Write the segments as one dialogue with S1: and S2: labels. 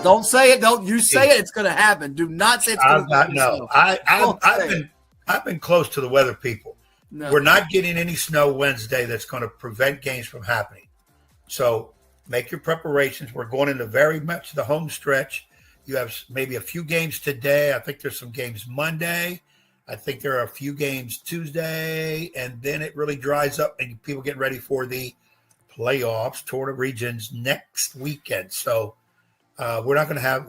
S1: Don't say it. Don't you say it. It's going to happen. Do not say it's going to happen.
S2: No, I've been close to the weather people. No. We're not getting any snow Wednesday that's going to prevent games from happening. So make your preparations. We're going into very much the home stretch. You have maybe a few games today. I think there's some games Monday. I think there are a few games Tuesday, and then it really dries up and people get ready for the playoffs, Tour of Regions next weekend. So we're not going to have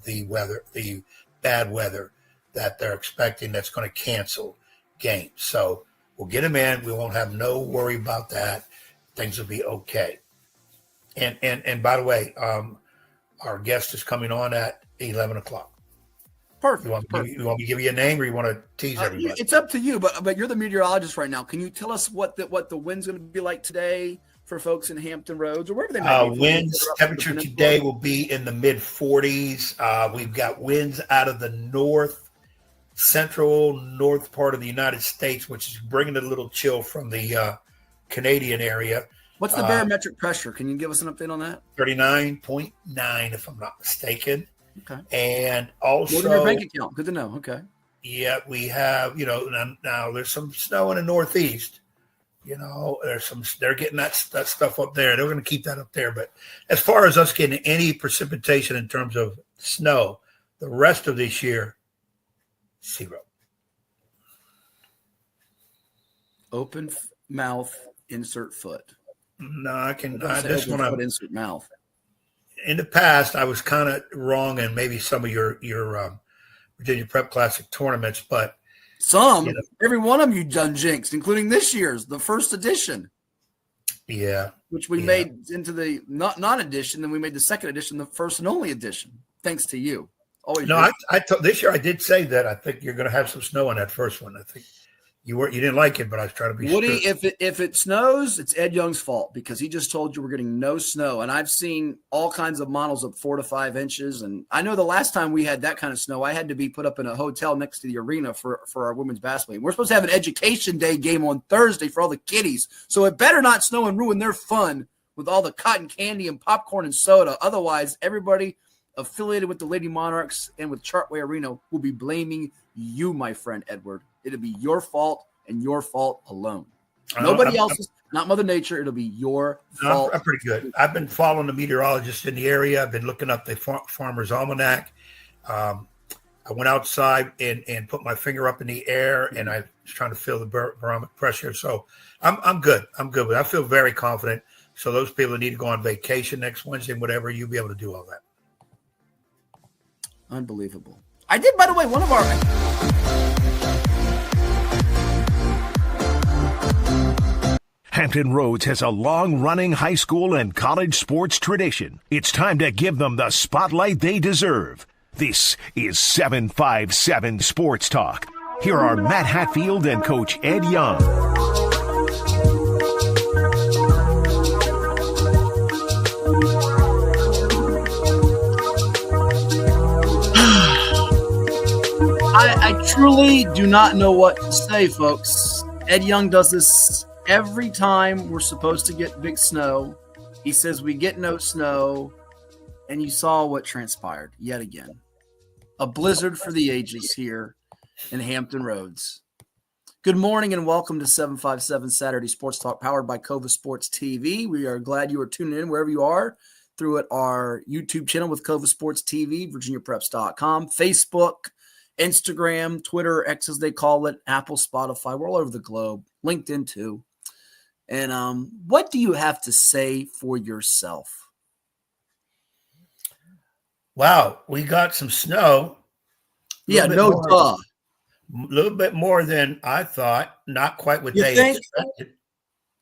S2: the bad weather that they're expecting that's going to cancel games. So we'll get them in. We won't have no worry about that. Things will be okay. And by the way, our guest is coming on at 11 o'clock.
S1: Perfect.
S2: You want me to give you a name, or you want to tease everybody?
S1: It's up to you, but you're the meteorologist right now. Can you tell us what the wind's going to be like today for folks in Hampton Roads or wherever they might be?
S2: Winds temperature today will be in the mid 40s. We've got winds out of the central north part of the United States, which is bringing a little chill from the Canadian area.
S1: What's the barometric pressure? Can you give us an update on that?
S2: 39.9, if I'm not mistaken.
S1: Okay.
S2: And also,
S1: what in your bank account? Good to know. Okay.
S2: Yeah, we have, now there's some snow in the Northeast. They're getting that stuff up there. They're going to keep that up there. But as far as us getting any precipitation in terms of snow, the rest of this year, 0.
S1: Open mouth, insert foot.
S2: No, I can.
S1: Insert mouth.
S2: In the past, I was kind of wrong, and maybe some of your Virginia Prep Classic tournaments, but
S1: every one of you done jinxed, including this year's, the first edition.
S2: Yeah,
S1: which we made into the not edition, then we made the second edition, the first and only edition, thanks to you. Always.
S2: No, this year I did say that I think you're going to have some snow on that first one. I think you didn't like it, but I was trying to be
S1: Woody. If it snows, it's Ed Young's fault because he just told you we're getting no snow, and I've seen all kinds of models of 4 to 5 inches. And I know the last time we had that kind of snow, I had to be put up in a hotel next to the arena for our women's basketball game. We're supposed to have an education day game on Thursday for all the kiddies, so it better not snow and ruin their fun with all the cotton candy and popcorn and soda. Otherwise, everybody affiliated with the Lady Monarchs and with Chartway Arena will be blaming you, my friend Edward. It'll be your fault and your fault alone. Nobody else's, not Mother Nature. It'll be your fault.
S2: I'm pretty good. I've been following the meteorologist in the area. I've been looking up the Farmer's Almanac. I went outside and put my finger up in the air, and I was trying to feel the barometric pressure. So I'm good. I'm good. But I feel very confident. So those people that need to go on vacation next Wednesday, whatever, you'll be able to do all that.
S1: Unbelievable. I did, by the way, one of our...
S3: Hampton Roads has a long-running high school and college sports tradition. It's time to give them the spotlight they deserve. This is 757 Sports Talk. Here are Matt Hatfield and Coach Ed Young.
S1: I truly do not know what to say, folks. Ed Young does this every time we're supposed to get big snow. He says we get no snow, and you saw what transpired yet again. A blizzard for the ages here in Hampton Roads. Good morning and welcome to 757 Saturday Sports Talk, powered by CoVA Sports TV. We are glad you are tuning in wherever you are through our YouTube channel with CoVA Sports TV, VirginiaPreps.com, Facebook, Instagram, Twitter, X as they call it, Apple, Spotify. We're all over the globe, LinkedIn too. And what do you have to say for yourself?
S2: Wow, we got some snow.
S1: Yeah, no duh.
S2: A little bit more than I thought. Not quite what they expected.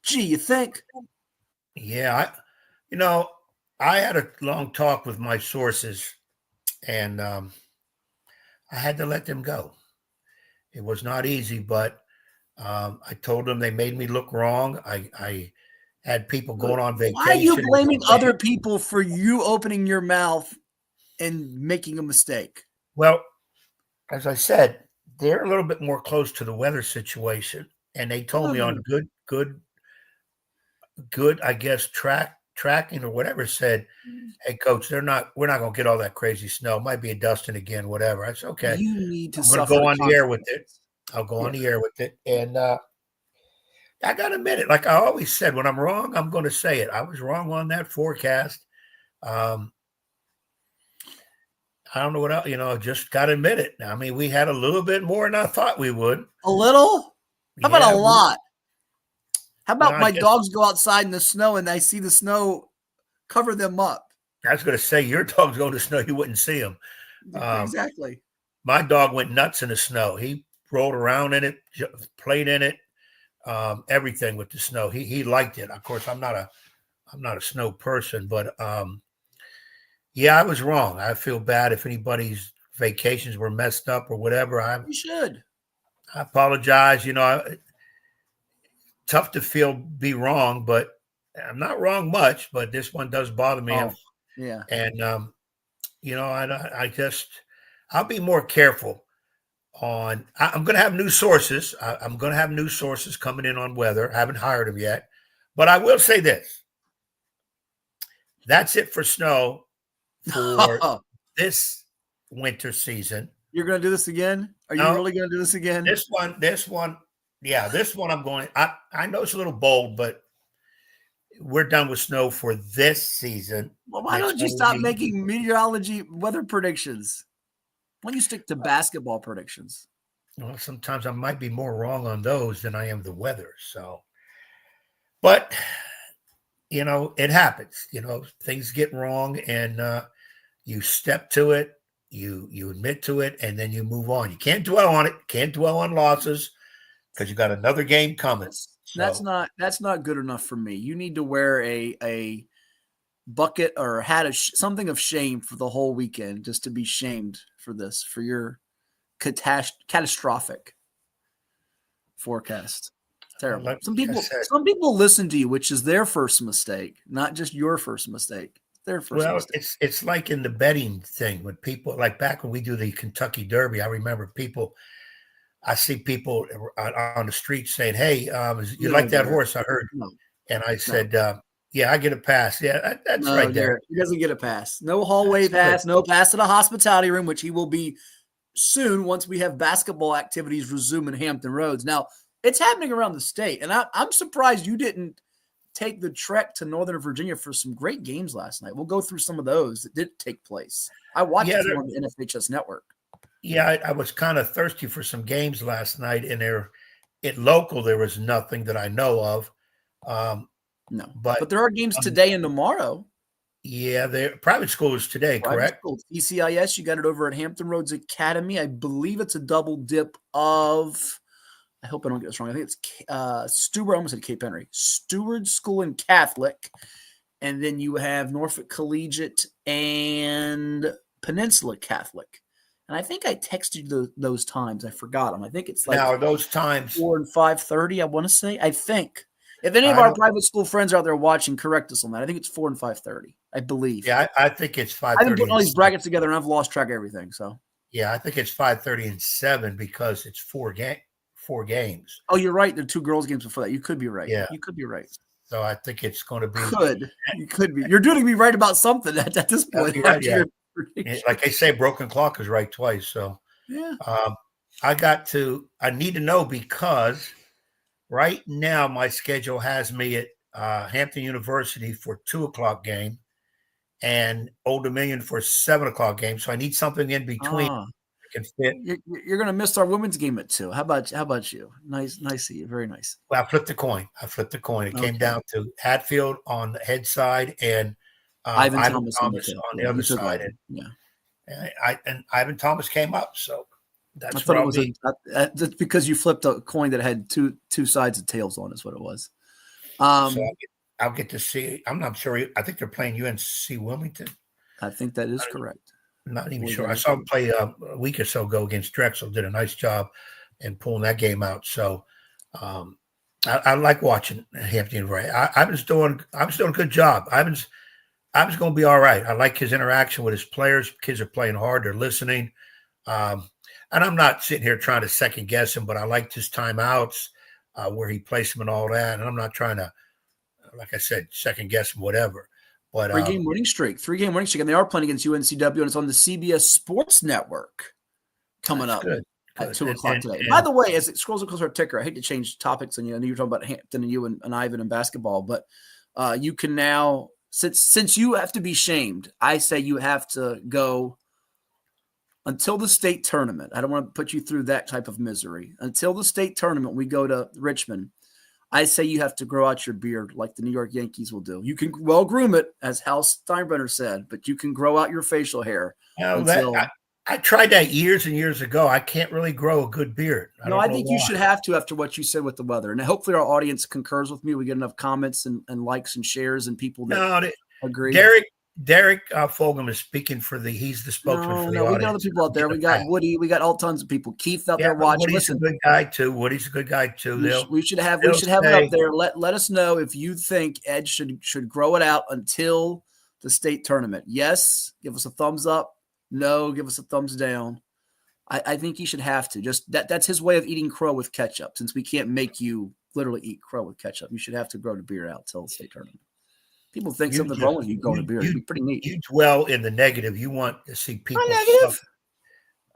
S1: Gee, you think?
S2: Yeah, I had a long talk with my sources, and I had to let them go. It was not easy, but I told them they made me look wrong. I had people going on vacation.
S1: Why are you blaming other people for you opening your mouth and making a mistake?
S2: Well, as I said, they're a little bit more close to the weather situation, and they told me on good, I guess, track tracking or whatever said, "Hey, coach, we're not going to get all that crazy snow. It might be a dusting again, whatever." I said, "Okay,
S1: You need to
S2: I'm going to
S1: suffer
S2: go on the air with it.
S1: consequences.
S2: I'll go on the air with it." And I got to admit it. Like I always said, when I'm wrong, I'm going to say it. I was wrong on that forecast. I don't know what else, just got to admit it. I mean, we had a little bit more than I thought we would.
S1: A little? How about a lot? How about my dogs go outside in the snow and I see the snow cover them up?
S2: I was going to say, your dogs go to snow, you wouldn't see them.
S1: Exactly.
S2: My dog went nuts in the snow. He rolled around in it, played in it, everything with the snow. He liked it. Of course, I'm not a snow person, but yeah, I was wrong. I feel bad if anybody's vacations were messed up or whatever.
S1: You should.
S2: I apologize. Tough to be wrong, but I'm not wrong much. But this one does bother me.
S1: Yeah.
S2: And I'll be more careful on. I'm going to have new sources. I'm going to have new sources coming in on weather. I haven't hired them yet, but I will say this. That's it for snow for this winter season.
S1: You're going to do this again? Are you really going to do this again?
S2: This one. Yeah, this one I'm going. I know it's a little bold, but we're done with snow for this season.
S1: Well, why don't you stop making meteorology weather predictions? Why don't you stick to basketball predictions?
S2: Well, sometimes I might be more wrong on those than I am the weather. So, but it happens. Things get wrong, and you step to it. You admit to it, and then you move on. You can't dwell on it. Can't dwell on losses because you got another game coming. So.
S1: That's not good enough for me. You need to wear a bucket or a hat of something of shame for the whole weekend, just to be shamed for this, for your catastrophic forecast. Terrible. Some people listen to you, which is their first mistake, not just your first mistake. Their first mistake.
S2: It's like in the betting thing when people, like back when we do the Kentucky Derby, I remember I see people on the street saying, "Hey, you like that horse? I heard." No. And I said, "Yeah, I get a pass." Yeah, that's right there.
S1: He doesn't get a pass. No hallway pass. No pass to the hospitality room, which he will be soon once we have basketball activities resume in Hampton Roads. Now, it's happening around the state, and I'm surprised you didn't take the trek to Northern Virginia for some great games last night. We'll go through some of those that did take place. I watched it on the NFHS network.
S2: Yeah, I was kind of thirsty for some games last night, and local there was nothing that I know of.
S1: No, but there are games today and tomorrow.
S2: Yeah, they're private schools today, correct?
S1: Schools. ECIS, you got it over at Hampton Roads Academy. I believe it's a double dip of, I hope I don't get this wrong. I think it's Stewart. I almost said Cape Henry. Stewart School and Catholic. And then you have Norfolk Collegiate and Peninsula Catholic. And I think I texted you those times. I forgot them. I think it's like
S2: now those times
S1: 4 and 5:30. I want to say. I think if any of our private school friends out there watching, correct us on that. I think it's 4 and 5:30. I believe.
S2: Yeah, I think it's 5:30.
S1: I've been putting all these brackets together, and I've lost track of everything. So
S2: yeah, I think it's 5:30 and 7 because it's four games.
S1: Oh, you're right. There are 2 girls' games before that. You could be right.
S2: Yeah,
S1: you could be right.
S2: So I think it's going to be
S1: You could be. You're doing me right about something at this point.
S2: Right, yeah. Like they say, broken clock is right twice. So
S1: yeah,
S2: I need to know because right now my schedule has me at Hampton University for 2:00 game and Old Dominion for 7:00 game. So I need something in between. Can fit.
S1: You're going to miss our women's game at 2. How about you? Nice of you. Very nice.
S2: Well, I flipped the coin. It came down to Hatfield on the head side and Ivan Thomas on the other side. And Ivan Thomas came up. So that's
S1: that's because you flipped a coin that had two sides of tails on is what it was.
S2: So I'll get to see. I'm not sure. I think they're playing UNC Wilmington.
S1: I think that is correct.
S2: I'm not even sure. I saw him play a week or so ago against Drexel. Did a nice job in pulling that game out. So I like watching Hampton University. I was doing a good job. I was going to be all right. I like his interaction with his players. Kids are playing hard. They're listening. And I'm not sitting here trying to second guess him, but I liked his timeouts, where he placed them and all that. And I'm not trying to like I said, second guess whatever. But
S1: 3-game winning streak, and they are playing against UNCW, and it's on the CBS Sports Network coming up at 2:00 today. By the way, as it scrolls across our ticker, I hate to change topics, and I know you're talking about Hampton and you and Ivan and basketball, but you can now, since you have to be shamed, I say you have to go until the state tournament. I don't want to put you through that type of misery. Until the state tournament, we go to Richmond. I say you have to grow out your beard like the New York Yankees will do. You can well groom it, as Hal Steinbrenner said, but you can grow out your facial hair.
S2: I tried that years and years ago. I can't really grow a good beard.
S1: I think you should have to after what you said with the weather. And hopefully our audience concurs with me. We get enough comments and likes and shares and people that agree.
S2: Derek Fulgham is speaking he's the spokesman for the audience.
S1: We got other people out there. We got Woody. We got all tons of people. Keith out there watching.
S2: Woody's a good guy too. We should have it up there. Let us know if you think Ed should grow it out until the state tournament. Yes, give us a thumbs up. No, give us a thumbs down. I think he should have to. Just that's his way of eating crow with ketchup. Since we can't make you literally eat crow with ketchup, you should have to grow the beard out till the state tournament. People think something's wrong with you growing a beard. It'd be pretty neat. You dwell in the negative. You want to see people
S1: negative.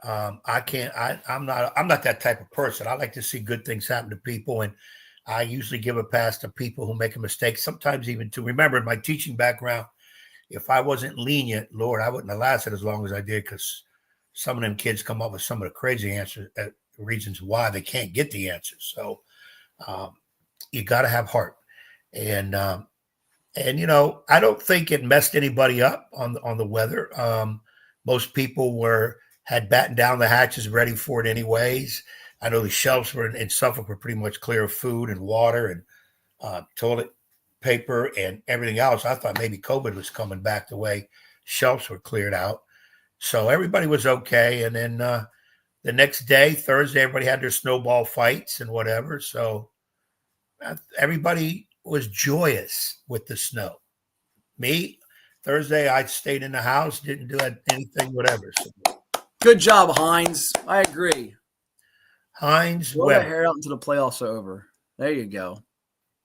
S2: I can't. I'm not that type of person. I like to see good things happen to people, and I usually give a pass to people who make a mistake. Sometimes even to remember in my teaching background, if I wasn't lenient, Lord, I wouldn't have lasted as long as I did, because some of them kids come up with some of the crazy answers, reasons why they can't get the answers. So you got to have heart, and I don't think it messed anybody up on the weather. Most people had battened down the hatches, ready for it anyways. I know the shelves in Suffolk were pretty much clear of food and water and toilet paper and everything else. I thought maybe COVID was coming back the way shelves were cleared out. So everybody was okay. And then the next day, Thursday, everybody had their snowball fights and whatever. So everybody was joyous with the snow. Me, Thursday, I stayed in the house, didn't do anything, whatever. So,
S1: good job, Hines. I agree.
S2: Hines,
S1: grow the hair out until the playoffs are over. There you go.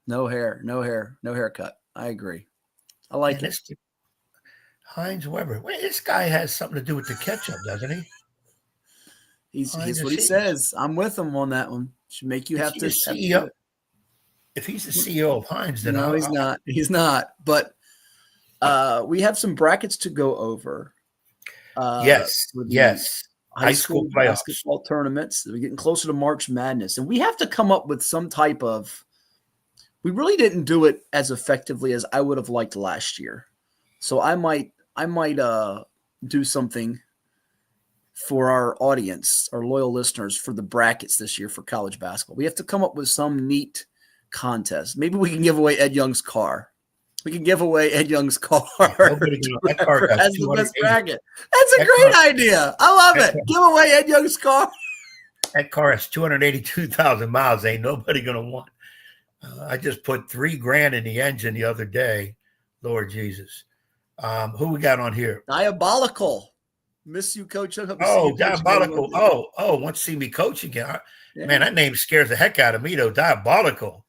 S1: No haircut. I agree. I like it.
S2: Hines Weber. Wait, this guy has something to do with the ketchup, doesn't he?
S1: He's what he says. I'm with him on that one. Should make you have to.
S2: CEO. If he's the CEO of Heinz, then
S1: no, he's not. He's not. But we have some brackets to go over.
S2: Yes.
S1: High school basketball tournaments. We're getting closer to March Madness, and we have to come up with some type of. We really didn't do it as effectively as I would have liked last year, so I might do something for our audience, our loyal listeners, for the brackets this year for college basketball. We have to come up with some neat contest. Maybe we can give away Ed Young's car. We can give away Ed Young's car.
S2: That car
S1: as the best bracket. That's a great idea. I love it. Give away Ed Young's car.
S2: That car has 282,000 miles. Ain't nobody going to want. I just put $3,000 in the engine the other day. Lord Jesus. Who we got on here?
S1: Diabolical. Miss you, Coach.
S2: Diabolical. Want to see me coach again. Yeah. Man, that name scares the heck out of me, though. Diabolical.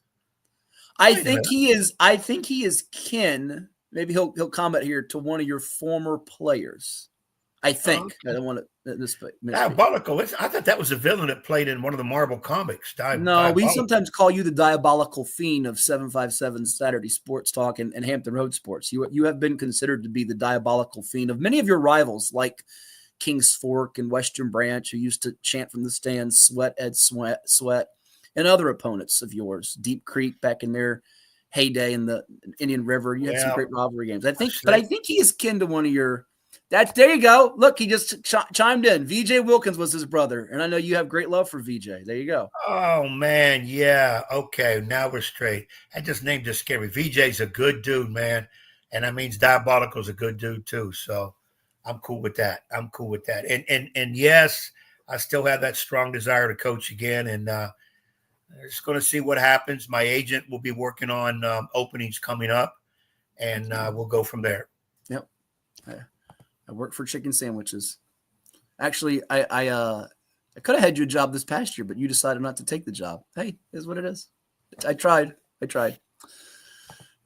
S1: I think he is kin. Maybe he'll comment here to one of your former players. I think. I don't want to
S2: Diabolical. I thought that was a villain that played in one of the Marvel comics.
S1: No, we sometimes call you the Diabolical Fiend of 757 Saturday Sports Talk and Hampton Roads Sports. You have been considered to be the Diabolical Fiend of many of your rivals, like Kings Fork and Western Branch, who used to chant from the stands, Sweat, Ed Sweat, and other opponents of yours. Deep Creek back in their heyday in the Indian River. You had some great rivalry games. I think he is kin to one of your. There you go. Look, he just chimed in. VJ Wilkins was his brother, and I know you have great love for VJ. There you go.
S2: Oh man, yeah. Okay, now we're straight. That name just scared me. VJ's a good dude, man, and that means Diabolical's a good dude too. So I'm cool with that. And yes, I still have that strong desire to coach again, and just going to see what happens. My agent will be working on openings coming up, and we'll go from there.
S1: Yep. I work for chicken sandwiches. Actually, I could have had you a job this past year, but you decided not to take the job. Hey, is what it is. I tried.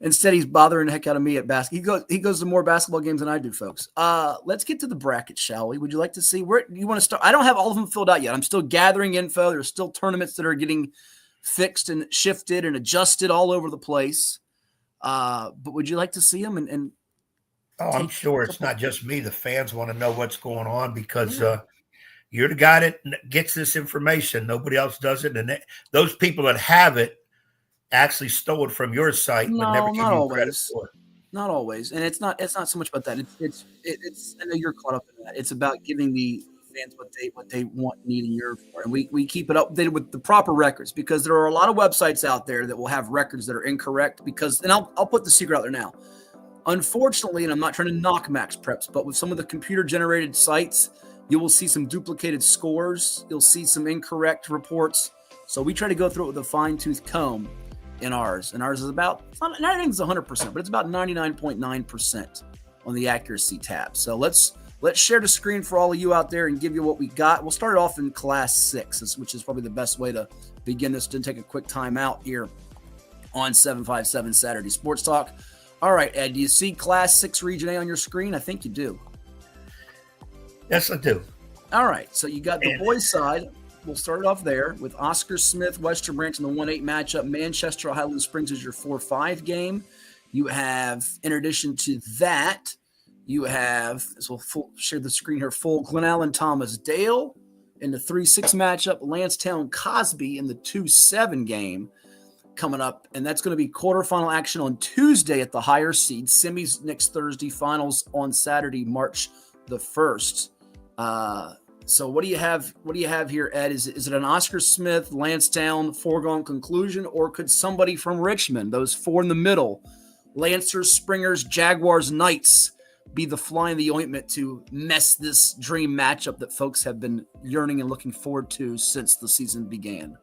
S1: Instead, he's bothering the heck out of me at basketball. He goes to more basketball games than I do, folks. Let's get to the bracket, shall we? Would you like to see where you want to start? I don't have all of them filled out yet. I'm still gathering info. There's still tournaments that are getting fixed and shifted and adjusted all over the place. But would you like to see them? And
S2: I'm sure it's not just me. The fans want to know what's going on because you're the guy that gets this information. Nobody else does it. And those people that have it actually stole it from your site, but never give you credit for it.
S1: Not always. And it's not so much about that. It's I know you're caught up in that. It's about giving the fans what they want, need, and yearn for. And we keep it updated with the proper records, because there are a lot of websites out there that will have records that are incorrect and I'll put the secret out there now. Unfortunately, and I'm not trying to knock Max Preps, but with some of the computer generated sites, you will see some duplicated scores. You'll see some incorrect reports. So we try to go through it with a fine-tooth comb in ours. And ours is about, not everything's 100%, but it's about 99.9% on the accuracy tab. So let's share the screen for all of you out there and give you what we got. We'll start it off in Class 6, which is probably the best way to begin this. Didn't take a quick time out here on 757 Saturday Sports Talk. All right, Ed, do you see Class 6 Region A on your screen? I think you do.
S2: Yes, I do.
S1: All right, so you got the boys' side. We'll start it off there with Oscar Smith, Western Branch in the 1-8 matchup. Manchester, Highland Springs is your 4-5 game. You have, in addition to that, you have, so we'll share the screen here, full Glen Allen, Thomas Dale in the 3-6 matchup. Lansdowne, Cosby in the 2-7 game coming up. And that's going to be quarterfinal action on Tuesday at the higher seed. Semis next Thursday, finals on Saturday, March the 1st. So what do you have here, Ed? Is it an Oscar Smith, Lansdowne foregone conclusion, or could somebody from Richmond, those four in the middle, Lancers, Springers, Jaguars, Knights, be the fly in the ointment to mess this dream matchup that folks have been yearning and looking forward to since the season began?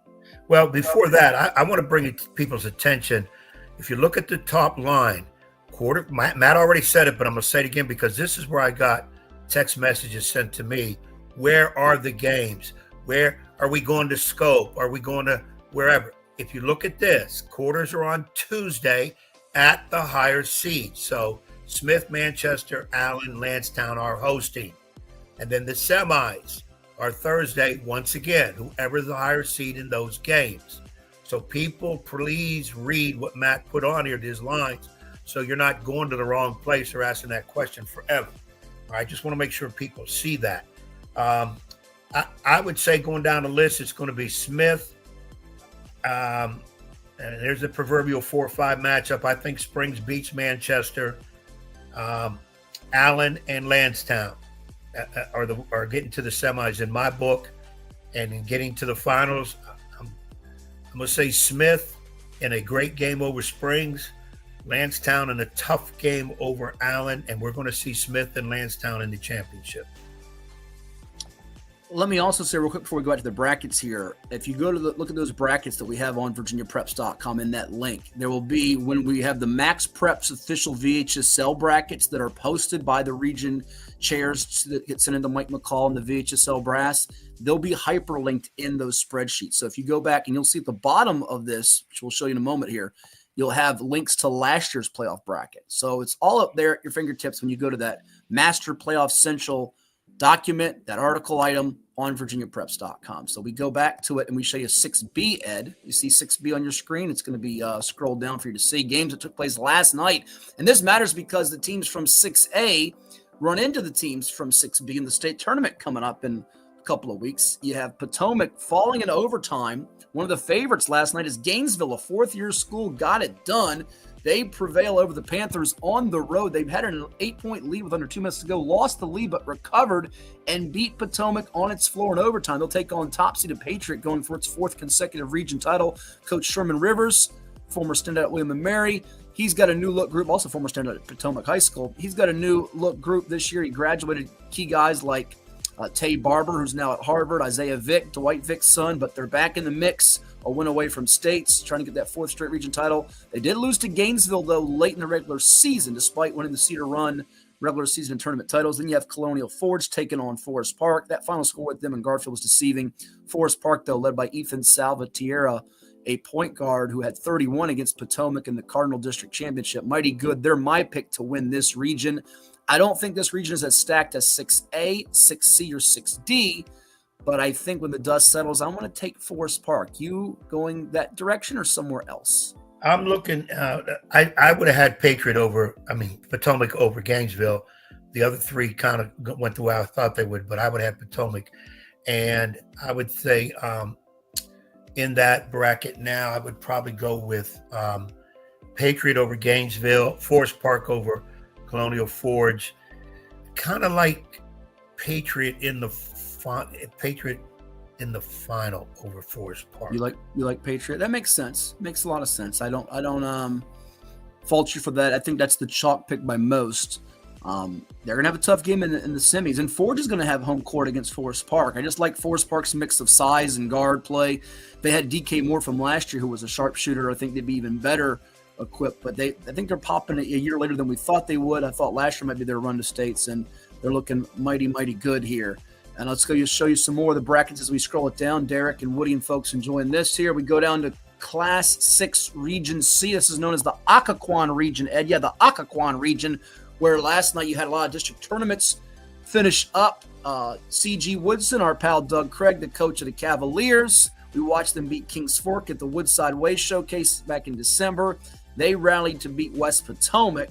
S2: Well, before that, I want to bring it to people's attention. If you look at the top line, Matt already said it, but I'm going to say it again because this is where I got text messages sent to me. Where are the games? Where are we going to Scope? Are we going to wherever? If you look at this, quarters are on Tuesday at the higher seed. So Smith, Manchester, Allen, Lansdowne are hosting. And then the semis are Thursday, once again, whoever the higher seed in those games. So people, please read what Matt put on here, these lines, so you're not going to the wrong place or asking that question forever. All right, just want to make sure people see that. I would say going down the list, it's going to be Smith. And there's the proverbial 4-5 matchup. I think Springs beats Manchester. Allen and Lansdowne are getting to the semis in my book, and in getting to the finals, I'm going to say Smith in a great game over Springs, Lansdowne in a tough game over Allen, and we're going to see Smith and Lansdowne in the championship.
S1: Let me also say real quick before we go back to the brackets here, if you go to look at those brackets that we have on virginiapreps.com in that link, there will be, when we have the Max Preps official VHSL brackets that are posted by the region chairs that get sent into Mike McCall and the VHSL brass, they'll be hyperlinked in those spreadsheets. So if you go back and you'll see at the bottom of this, which we'll show you in a moment here, you'll have links to last year's playoff bracket. So it's all up there at your fingertips when you go to that Master Playoff Central document, that article item on virginiapreps.com. So we go back to it and we show you 6B, Ed. You see 6B on your screen. It's going to be scrolled down for you to see games that took place last night. And this matters because the teams from 6A run into the teams from 6B in the state tournament coming up in a couple of weeks. You have Potomac falling in overtime. One of the favorites last night is Gainesville, a fourth-year school, got it done. They prevail over the Panthers on the road. They've had an 8-point lead with under 2 minutes to go, lost the lead, but recovered and beat Potomac on its floor in overtime. They'll take on top-seeded Patriot going for its fourth consecutive region title. Coach Sherman Rivers, former standout at William & Mary, he's got a new look group, also former standout at Potomac High School. He's got a new look group this year. He graduated key guys like Tay Barber, who's now at Harvard, Isaiah Vick, Dwight Vick's son, but they're back in the mix. A win away from States, trying to get that fourth straight region title. They did lose to Gainesville, though, late in the regular season, despite winning the Cedar Run regular season and tournament titles. Then you have Colonial Forge taking on Forest Park. That final score with them and Garfield was deceiving. Forest Park, though, led by Ethan Salvatierra a point guard who had 31 against Potomac in the Cardinal District Championship. Mighty good. They're my pick to win this region. I don't think this region is as stacked as 6A, 6C, or 6D, but I think when the dust settles, I'm going to take Forest Park. You going that direction or somewhere else?
S2: I'm looking. I would have had Potomac over Gainesville. The other three kind of went the way I thought they would, but I would have Potomac. And I would say in that bracket now, I would probably go with Patriot over Gainesville, Forest Park over Colonial Forge. Kind of like Patriot in the final over Forest Park.
S1: You like Patriot? That makes sense. Makes a lot of sense. I don't fault you for that. I think that's the chalk pick by most. They're gonna have a tough game in the semis, and Forge is gonna have home court against Forest Park. I just like Forest Park's mix of size and guard play. They had DK Moore from last year, who was a sharpshooter. I think they'd be even better equipped, but I think they're popping a year later than we thought they would. I thought last year might be their run to states, and they're looking mighty good here. And let's go show you some more of the brackets as we scroll it down. Derek and Woody and folks enjoying this here. We go down to Class 6 Region C. This is known as the Occoquan region, Ed. Yeah, the Occoquan region, where last night you had a lot of district tournaments finish up. C.G. Woodson, our pal Doug Craig, the coach of the Cavaliers. We watched them beat Kings Fork at the Woodside Way Showcase back in December. They rallied to beat West Potomac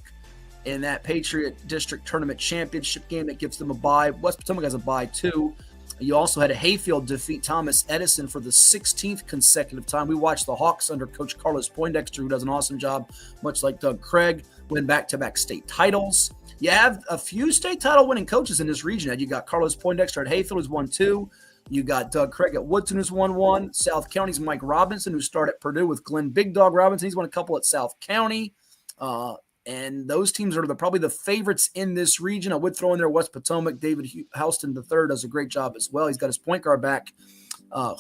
S1: in that Patriot District Tournament Championship game that gives them a bye. West Potomac has a bye too. You also had a Hayfield defeat Thomas Edison for the 16th consecutive time. We watched the Hawks under Coach Carlos Poindexter, who does an awesome job, much like Doug Craig, win back-to-back state titles. You have a few state title winning coaches in this region. You got Carlos Poindexter at Hayfield, who's won 2. You got Doug Craig at Woodson, who's won 1. South County's Mike Robinson, who started at Purdue with Glenn Big Dog Robinson. He's won a couple at South County. And those teams are probably the favorites in this region. I would throw in there West Potomac. David Houston III does a great job as well. He's got his point guard back,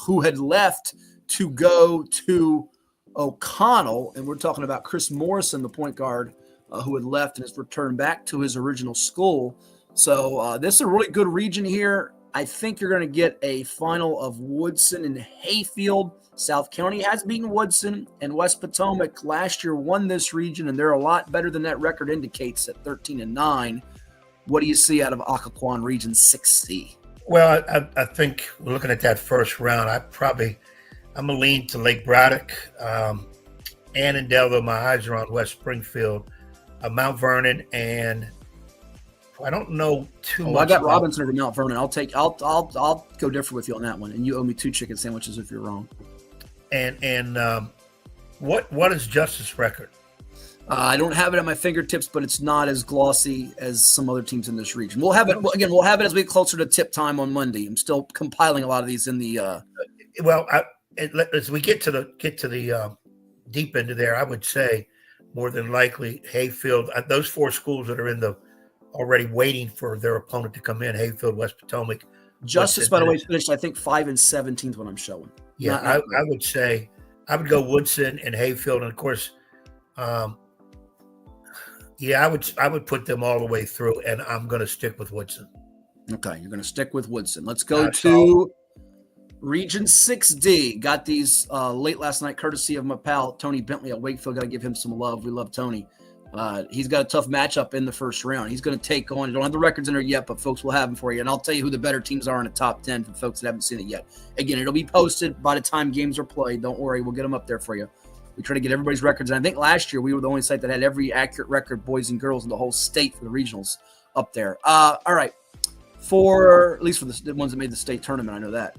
S1: who had left to go to O'Connell. And we're talking about Chris Morrison, the point guard, who had left and has returned back to his original school. So this is a really good region here. I think you're going to get a final of Woodson and Hayfield. South County has beaten Woodson, and West Potomac last year won this region, and they're a lot better than that record indicates at 13-9. What do you see out of Occoquan Region 6C?
S2: Well, I think we're looking at that first round. I'm going to lean to Lake Braddock. Annandale, though, my eyes are on West Springfield, Mount Vernon, and I don't know too much.
S1: I got Robinson over Mount Vernon. I'll go different with you on that one, and you owe me 2 chicken sandwiches if you're wrong. And
S2: what is Justice record?
S1: I don't have it at my fingertips, but it's not as glossy as some other teams in this region. We'll have it again. We'll have it as we get closer to tip time on Monday. I'm still compiling a lot of these in the.
S2: As we get to the deep end of there, I would say more than likely Hayfield. Those 4 schools that are in the already waiting for their opponent to come in: Hayfield, West Potomac.
S1: Justice, by the way, finished I think 5-17 when I'm showing.
S2: Yeah, I would say I would go Woodson and Hayfield, and of course, I would put them all the way through, and I'm going to stick with Woodson.
S1: Okay, you're going to stick with Woodson. Let's go to Region 6D. Got these late last night, courtesy of my pal Tony Bentley at Wakefield. Got to give him some love. We love Tony. He's got a tough matchup in the first round. He's going to take on, you don't have the records in there yet, but folks will have them for you. And I'll tell you who the better teams are in the top 10 for folks that haven't seen it yet. Again, it'll be posted by the time games are played. Don't worry. We'll get them up there for you. We try to get everybody's records. And I think last year we were the only site that had every accurate record, boys and girls, in the whole state for the regionals up there. All right. At least for the ones that made the state tournament, I know that.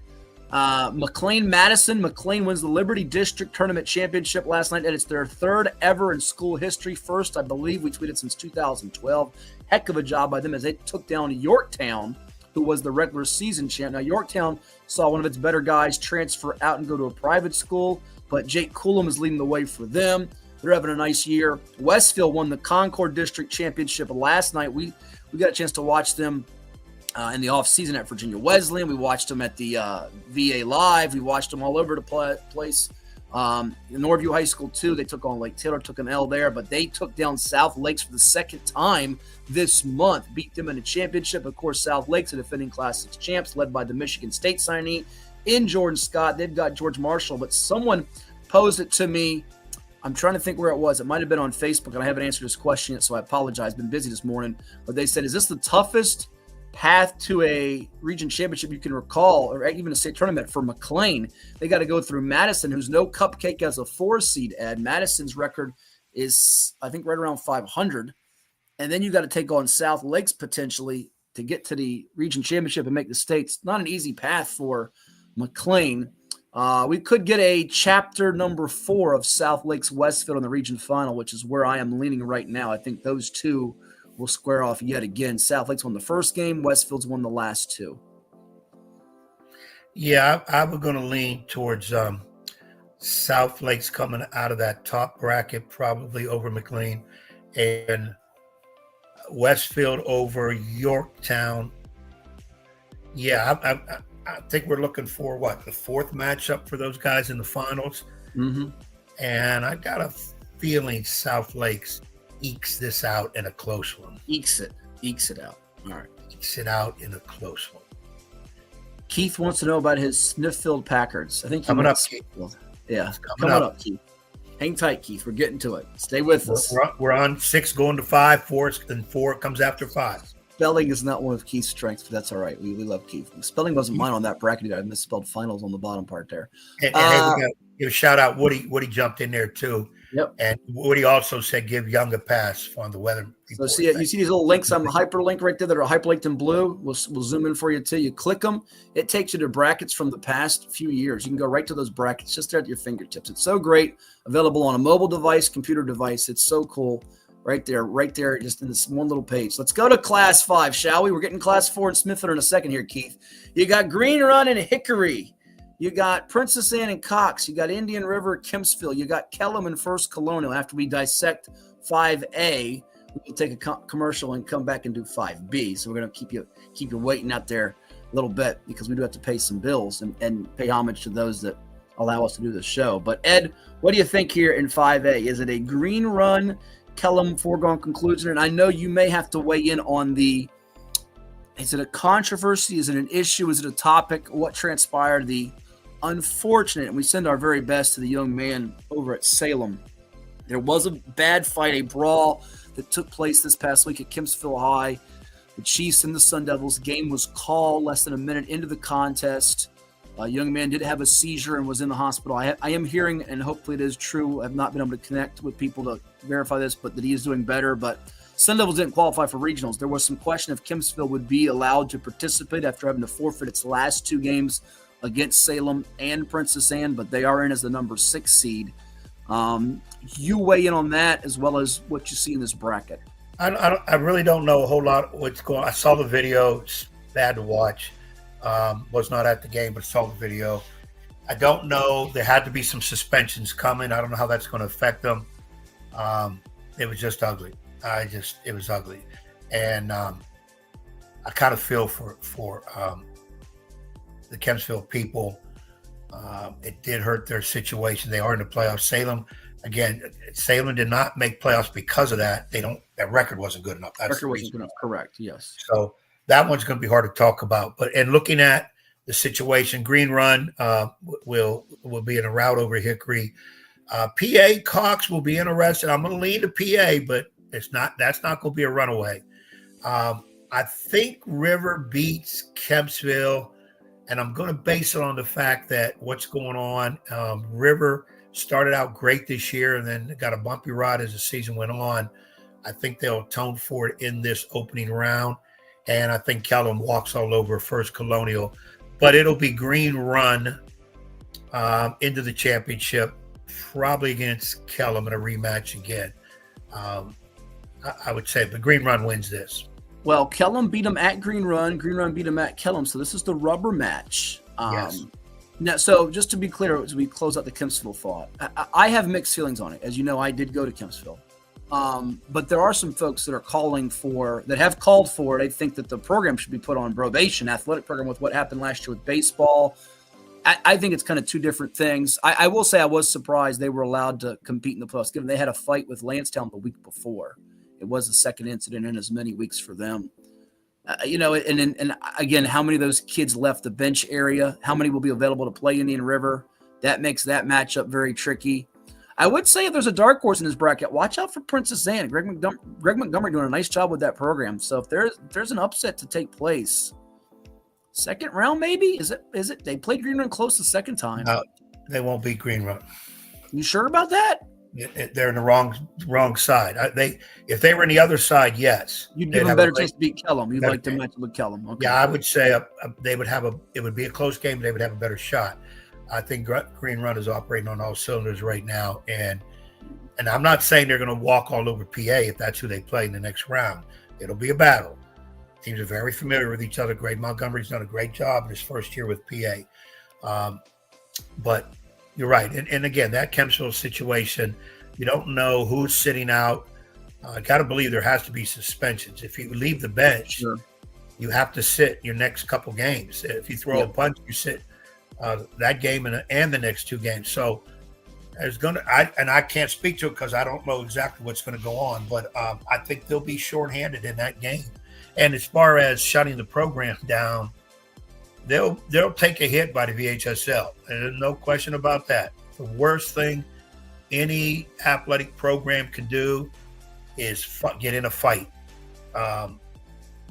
S1: McLean-Madison. McLean wins the Liberty District Tournament Championship last night, and it's their 3rd ever in school history. First, I believe, we tweeted since 2012. Heck of a job by them as they took down Yorktown, who was the regular season champ. Now, Yorktown saw one of its better guys transfer out and go to a private school, but Jake Coulomb is leading the way for them. They're having a nice year. Westfield won the Concord District Championship last night. We got a chance to watch them in the offseason at Virginia Wesleyan. We watched them at the VA Live. We watched them all over the place. Norview High School, too. They took on Lake Taylor, took an L there, but they took down South Lakes for the 2nd time this month, beat them in the championship. Of course, South Lakes are defending Class 6 champs, led by the Michigan State signee in Jordan Scott. They've got George Marshall, but someone posed it to me. I'm trying to think where it was. It might have been on Facebook, and I haven't answered this question yet, so I apologize. Been busy this morning. But they said, is this the toughest path to a region championship you can recall, or even a state tournament for McLean? They got to go through Madison, who's no cupcake as a 4 seed, Ed. Madison's record is, I think, right around 500. And then you got to take on South Lakes potentially to get to the region championship and make the states. Not an easy path for McLean. We could get a chapter number 4 of South Lakes Westfield in the region final, which is where I am leaning right now. I think those two will square off yet again. South Lakes won the first game. Westfield's won the last 2.
S2: Yeah, I was going to lean towards South Lakes coming out of that top bracket, probably over McLean, and Westfield over Yorktown. Yeah, I think we're looking for the 4th matchup for those guys in the finals.
S1: Mm-hmm.
S2: And I got a feeling South Lakes ekes this out in a close one.
S1: Ekes it out. All right.
S2: Ekes it out in a close one.
S1: Keith wants to know about his Smithfield Packards. I think
S2: coming up, Keith.
S1: Yeah, coming up, Keith. Hang tight, Keith. We're getting to it. Stay with us.
S2: We're on 6 going to 5, 4, and 4 comes after 5.
S1: Spelling is not one of Keith's strengths, but that's all right. We love Keith. Spelling wasn't mine on that bracket either. I misspelled finals on the bottom part there.
S2: And hey, we got to give a shout out. Woody jumped in there too.
S1: Yep.
S2: And Woody also said give Young a pass on the weather report.
S1: So you see these little links. I'm hyperlinked right there that are hyperlinked in blue. We'll zoom in for you too. You click them. It takes you to brackets from the past few years. You can go right to those brackets just there at your fingertips. It's so great. Available on a mobile device, computer device. It's so cool. Right there, just in this one little page. Let's go to Class 5, shall we? We're getting Class 4 in Smithfield in a second here, Keith. You got Green Run and Hickory. You got Princess Anne and Cox. You got Indian River, Kempsville. You got Kellum and First Colonial. After we dissect 5A, we'll take a commercial and come back and do 5B. So we're going to keep you waiting out there a little bit because we do have to pay some bills and pay homage to those that allow us to do the show. But, Ed, what do you think here in 5A? Is it a Green Run, Kellum foregone conclusion? And I know you may have to weigh in on is it a controversy? Is it an issue? Is it a topic? What transpired? The unfortunate, and we send our very best to the young man over at Salem. There was a bad fight, a brawl that took place this past week at Kempsville High. The Chiefs and the Sun Devils. Game was called less than a minute into the contest. A young man did have a seizure and was in the hospital. I am hearing, and hopefully it is true, I've not been able to connect with people to verify this, but that he is doing better. But Sun Devils didn't qualify for regionals. There was some question if Kempsville would be allowed to participate after having to forfeit its last 2 games against Salem and Princess Anne, but they are in as the number 6 seed. You weigh in on that as well as what you see in this bracket.
S2: I really don't know a whole lot what's going on. I saw the video. It's bad to watch. Was not at the game, but saw the video. I don't know. There had to be some suspensions coming. I don't know how that's going to affect them. It was just ugly. It was ugly. And I kind of feel for the Kempsville people. It did hurt their situation. They are in the playoffs. Salem did not make playoffs because of that. That record wasn't good enough.
S1: That's record wasn't good enough. Correct. Yes.
S2: So that one's going to be hard to talk about. And looking at the situation, Green Run will be in a route over Hickory. PA Cox will be interested. I'm going to lean to PA, but that's not going to be a runaway. I think River beats Kempsville, and I'm going to base it on the fact that what's going on. River started out great this year and then got a bumpy ride as the season went on. I think they'll atone for it in this opening round. And I think Kellum walks all over First Colonial. But it'll be Green Run into the championship, probably against Kellum in a rematch again. I would say, but Green Run wins this.
S1: Well, Kellum beat them at Green Run. Green Run beat them at Kellum. So this is the rubber match.
S2: Yes.
S1: Now, so just to be clear, as we close out the Kempsville thought, I have mixed feelings on it. As you know, I did go to Kempsville. But there are some folks that have called for it. I think that the program should be put on probation, athletic program, with what happened last year with baseball. I think it's kind of two different things. I will say I was surprised they were allowed to compete in the playoffs, given they had a fight with Lansdowne the week before. It was the second incident in as many weeks for them. And again, how many of those kids left the bench area? How many will be available to play Indian River? That makes that matchup very tricky. I would say if there's a dark horse in this bracket, watch out for Princess Anne. Greg Montgomery doing a nice job with that program. So if there's an upset to take place, second round maybe? Is it? They played Green Run close the second time.
S2: No, they won't beat Green Run.
S1: You sure about that?
S2: They're in the wrong side. If they were in the other side, yes,
S1: you'd give them a better chance to beat Kellum. You'd like to match with Kellum. Okay.
S2: Yeah, I would say they would have it would be a close game. They would have a better shot. I think Green Run is operating on all cylinders right now, and I'm not saying they're going to walk all over PA if that's who they play in the next round. It'll be a battle. Teams are very familiar with each other. Greg Montgomery's done a great job in his first year with PA. But you're right. And again, that Kempsville situation, you don't know who's sitting out. I got to believe there has to be suspensions. If you leave the bench,
S1: sure,
S2: you have to sit your next couple games. If you throw a punch, you sit that game and the next two games. So there's I can't speak to it because I don't know exactly what's going to go on, but I think they'll be shorthanded in that game. And as far as shutting the program down, they'll take a hit by the VHSL. There's no question about that. The worst thing any athletic program can do is get in a fight. The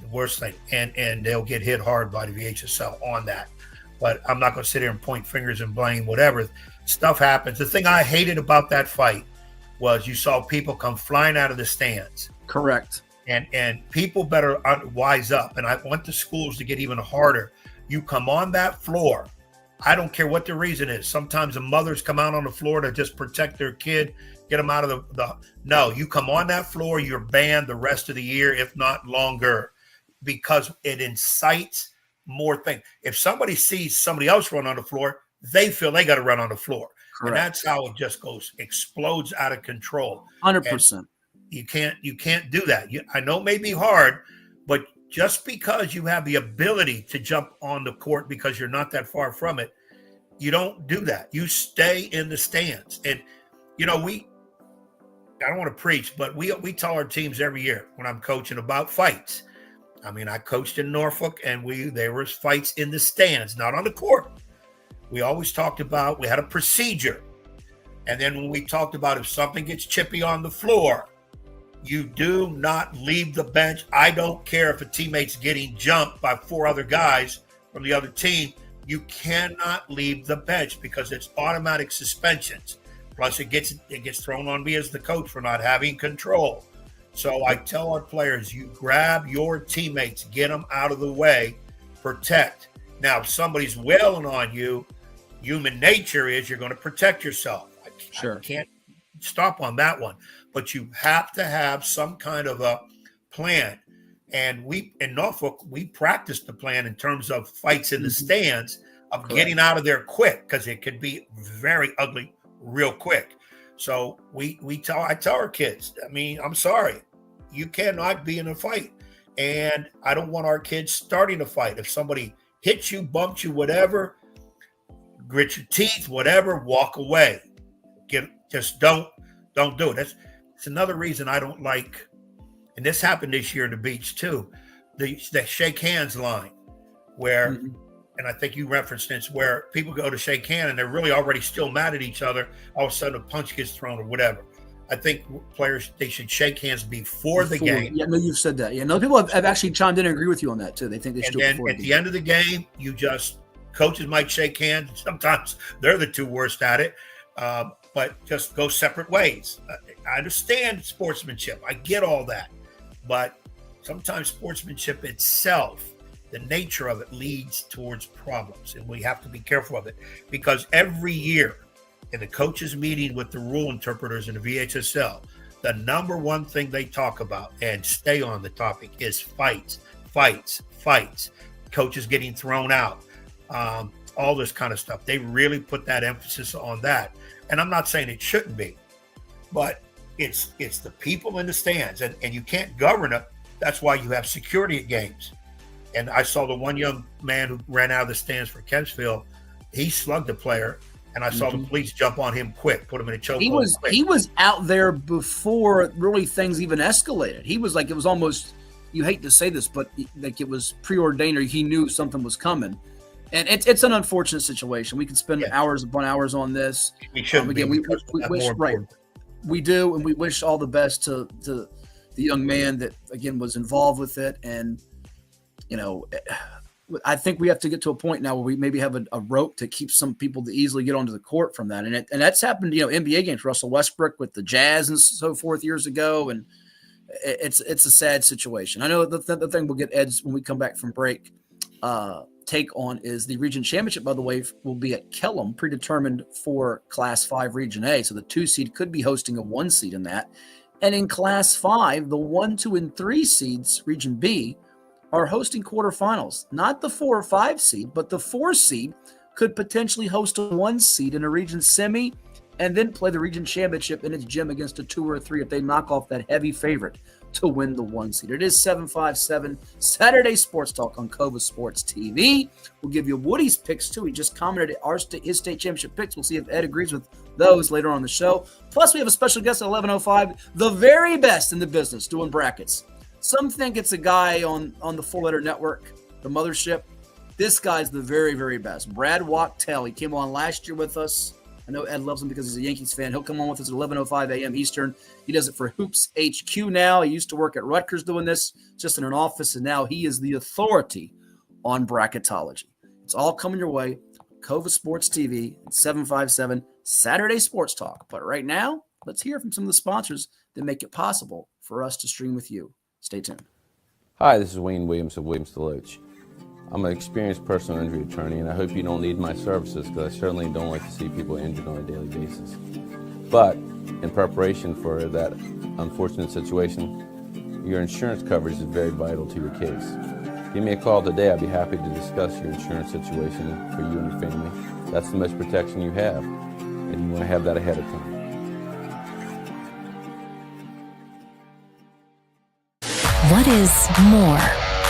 S2: worst thing, and they'll get hit hard by the VHSL on that. But I'm not going to sit here and point fingers and blame whatever. Stuff happens. The thing I hated about that fight was you saw people come flying out of the stands.
S1: Correct.
S2: And people better wise up. And I want the schools to get even harder. You come on that floor. I don't care what the reason is. Sometimes the mothers come out on the floor to just protect their kid, get them out of No, you come on that floor, you're banned the rest of the year, if not longer, because it incites more things. If somebody sees somebody else run on the floor, they feel they got to run on the floor. Correct. And that's how it just explodes out of control.
S1: 100%.
S2: You can't do that. I know it may be hard, but just because you have the ability to jump on the court because you're not that far from it, you don't do that. You stay in the stands. And, I don't want to preach, but we tell our teams every year when I'm coaching about fights. I mean, I coached in Norfolk, and there was fights in the stands, not on the court. We always talked about, we had a procedure. And then when we talked about if something gets chippy on the floor, you do not leave the bench. I don't care if a teammate's getting jumped by four other guys from the other team. You cannot leave the bench because it's automatic suspensions. Plus, it gets thrown on me as the coach for not having control. So I tell our players, you grab your teammates, get them out of the way, protect. Now, if somebody's wailing on you, human nature is you're going to protect yourself. I can't stop on that one. But you have to have some kind of a plan. And in Norfolk, we practiced the plan in terms of fights in the stands of getting out of there quick because it could be very ugly real quick. So I tell our kids, I mean, I'm sorry, you cannot be in a fight. And I don't want our kids starting a fight. If somebody hits you, bumps you, whatever, grit your teeth, whatever, walk away. Just don't do it. It's another reason I don't like, and this happened this year in the beach too, the shake hands line where, and I think you referenced this, where people go to shake hand and they're really already still mad at each other. All of a sudden a punch gets thrown or whatever. I think players, they should shake hands before the game.
S1: Yeah, no, you've said that. Yeah, no, people have actually chimed in and agree with you on that too. They think they should do it before.
S2: At the end of the game, coaches might shake hands. Sometimes they're the two worst at it. But just go separate ways. I understand sportsmanship. I get all that. But sometimes sportsmanship itself, the nature of it leads towards problems. And we have to be careful of it. Because every year in the coaches meeting with the rule interpreters in the VHSL, the number one thing they talk about and stay on the topic is fights. Coaches getting thrown out. All this kind of stuff. They really put that emphasis on that. And I'm not saying it shouldn't be, but it's the people in the stands, and you can't govern it. That's why you have security at games. And I saw the one young man who ran out of the stands for Kempsville. He slugged a player, and I saw the police jump on him quick, put him in a chokehold.
S1: He was out there before really things even escalated. He was like, it was almost, you hate to say this, but like it was preordained, or he knew something was coming. And it's an unfortunate situation. We could spend hours upon hours on this.
S2: We shouldn't
S1: again, we wish, right. We do, and we wish all the best to the young man that, again, was involved with it. And, I think we have to get to a point now where we maybe have a rope to keep some people to easily get onto the court from that. And that's happened, NBA games, Russell Westbrook with the Jazz and so forth years ago. And it's a sad situation. I know the thing we'll get Ed's when we come back from break take on is the region championship, by the way, will be at Kellum, predetermined for Class 5 Region A. So the 2 seed could be hosting a 1 seed in that. And in Class 5, the 1, 2, and 3 seeds, Region B, are hosting quarterfinals. Not the 4 or 5 seed, but the 4 seed could potentially host a 1 seed in a region semi and then play the region championship in its gym against a 2 or a 3 if they knock off that heavy favorite to win the 1 seed. It is 757 Saturday Sports Talk on CoVA Sports TV. We'll give you Woody's picks too. He just commented his state championship picks. We'll see if Ed agrees with those later on the show. Plus, we have a special guest at 11:05, the very best in the business doing brackets. Some think it's a guy on the Full Letter Network, the mothership. This guy's the very, very best. Brad Wachtel. He came on last year with us. I know Ed loves him because he's a Yankees fan. He'll come on with us at 11:05 a.m. Eastern. He does it for Hoops HQ now. He used to work at Rutgers doing this, just in an office, and now he is the authority on bracketology. It's all coming your way. CoVA Sports TV at 757 Saturday Sports Talk. But right now, let's hear from some of the sponsors that make it possible for us to stream with you. Stay tuned.
S4: Hi, this is Wayne Williams of Williams Deloach. I'm an experienced personal injury attorney, and I hope you don't need my services because I certainly don't like to see people injured on a daily basis. But in preparation for that unfortunate situation, your insurance coverage is very vital to your case. Give me a call today. I'd be happy to discuss your insurance situation for you and your family. That's the most protection you have, and you want to have that ahead of time.
S5: What is more?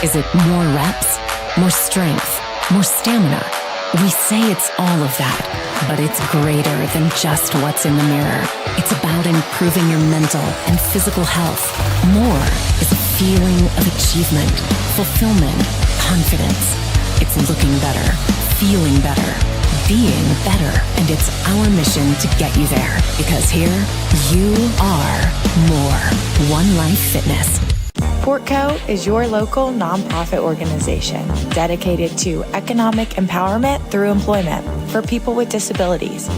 S5: Is it more reps? More strength, more stamina? We say it's all of that, but it's greater than just what's in the mirror. It's about improving your mental and physical health. More is a feeling of achievement, fulfillment, confidence. It's looking better, feeling better, being better, and it's our mission to get you there. Because here, you are more. One Life Fitness.
S6: Portco is your local nonprofit organization dedicated to economic empowerment through employment for people with disabilities.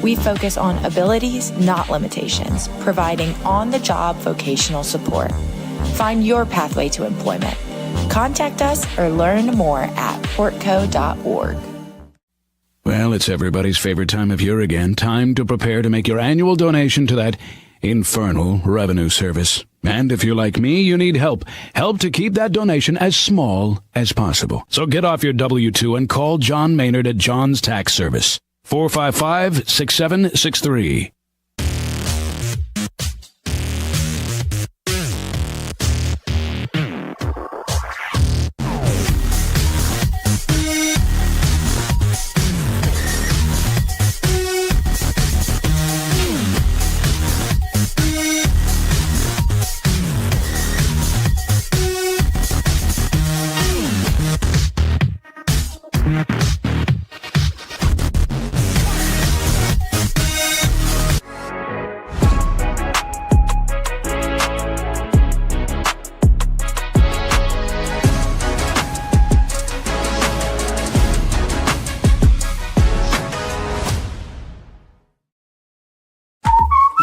S6: We focus on abilities, not limitations, providing on-the-job vocational support. Find your pathway to employment. Contact us or learn more at portco.org.
S7: Well, it's everybody's favorite time of year again. Time to prepare to make your annual donation to that infernal revenue service. And if you're like me, you need help. Help to keep that donation as small as possible. So get off your W-2 and call John Maynard at John's Tax Service. 455-6763.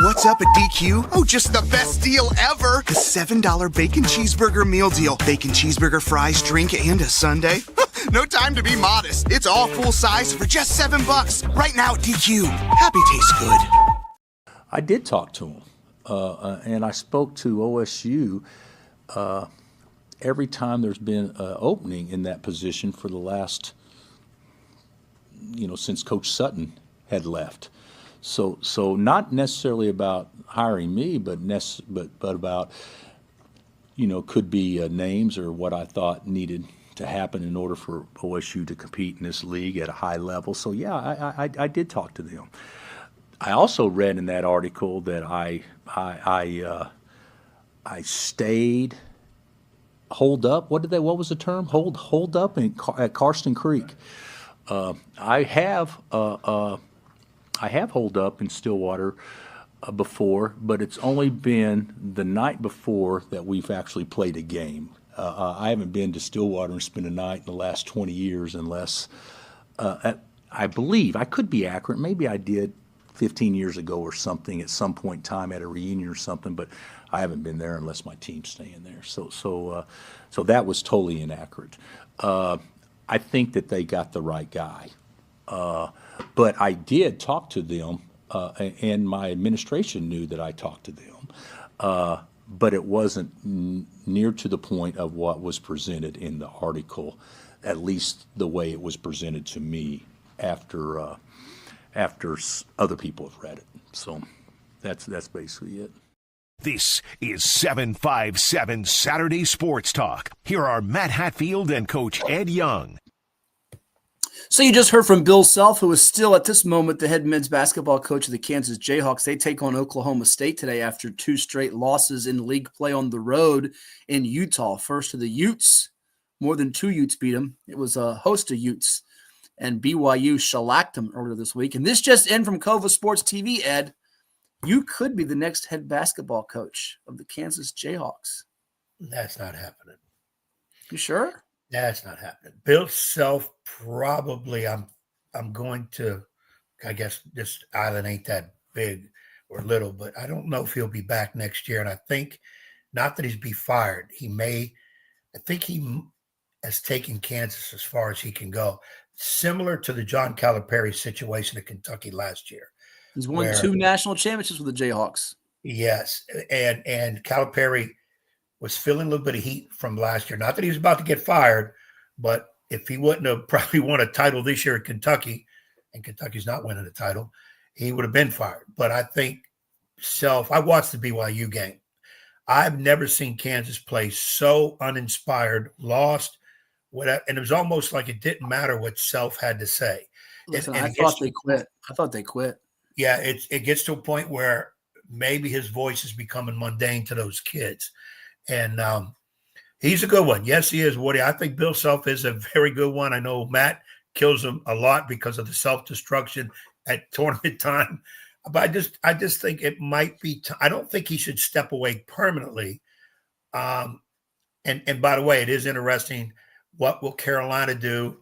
S8: What's up at DQ? Oh, just the best deal ever! The $7 bacon cheeseburger meal deal. Bacon cheeseburger, fries, drink, and a sundae. No time to be modest. It's all full size for just $7. Right now at DQ. Happy tastes good.
S9: I did talk to him, and I spoke to OSU every time there's been an opening in that position for the last, since Coach Sutton had left. So not necessarily about hiring me, but about, could be names or what I thought needed to happen in order for OSU to compete in this league at a high level. So yeah, I did talk to them. I also read in that article that I stayed holed up. What was the term? Hold up at Karsten Creek. I have holed up in Stillwater before, but it's only been the night before that we've actually played a game. I haven't been to Stillwater and spent a night in the last 20 years unless, I believe, I could be accurate, maybe I did 15 years ago or something at some point in time at a reunion or something, but I haven't been there unless my team's staying there. So that was totally inaccurate. I think that they got the right guy. But I did talk to them, and my administration knew that I talked to them. But it wasn't near to the point of what was presented in the article, at least the way it was presented to me after other people have read it. So that's basically it.
S3: This is 757 Saturday Sports Talk. Here are Matt Hatfield and Coach Ed Young.
S1: So you just heard from Bill Self, who is still at this moment the head men's basketball coach of the Kansas Jayhawks. They take on Oklahoma State today after 2 straight losses in league play on the road in Utah. First to the Utes. More than 2 Utes beat them. It was a host of Utes. And BYU shellacked them earlier this week. And this just in from CoVA Sports TV, Ed. You could be the next head basketball coach of the Kansas Jayhawks.
S2: That's not happening.
S1: You sure?
S2: That's not happening. Bill Self probably. I'm going to. I guess this island ain't that big or little, but I don't know if he'll be back next year. And I think not that he's be fired. He may. I think he has taken Kansas as far as he can go. Similar to the John Calipari situation at Kentucky last year.
S1: He's won 2 national championships with the Jayhawks.
S2: Yes, and Calipari was feeling a little bit of heat from last year. Not that he was about to get fired, but if he wouldn't have probably won a title this year at Kentucky, and Kentucky's not winning a title, he would have been fired. But I think I watched the BYU game. I've never seen Kansas play so uninspired, lost, whatever, and it was almost like it didn't matter what Self had to say.
S1: Listen, I thought they quit.
S2: Yeah, it gets to a point where maybe his voice is becoming mundane to those kids. And he's a good one. Yes, he is, Woody. I think Bill Self is a very good one. I know Matt kills him a lot because of the self-destruction at tournament time. But I just think it might be I don't think he should step away permanently. And by the way, it is interesting. What will Carolina do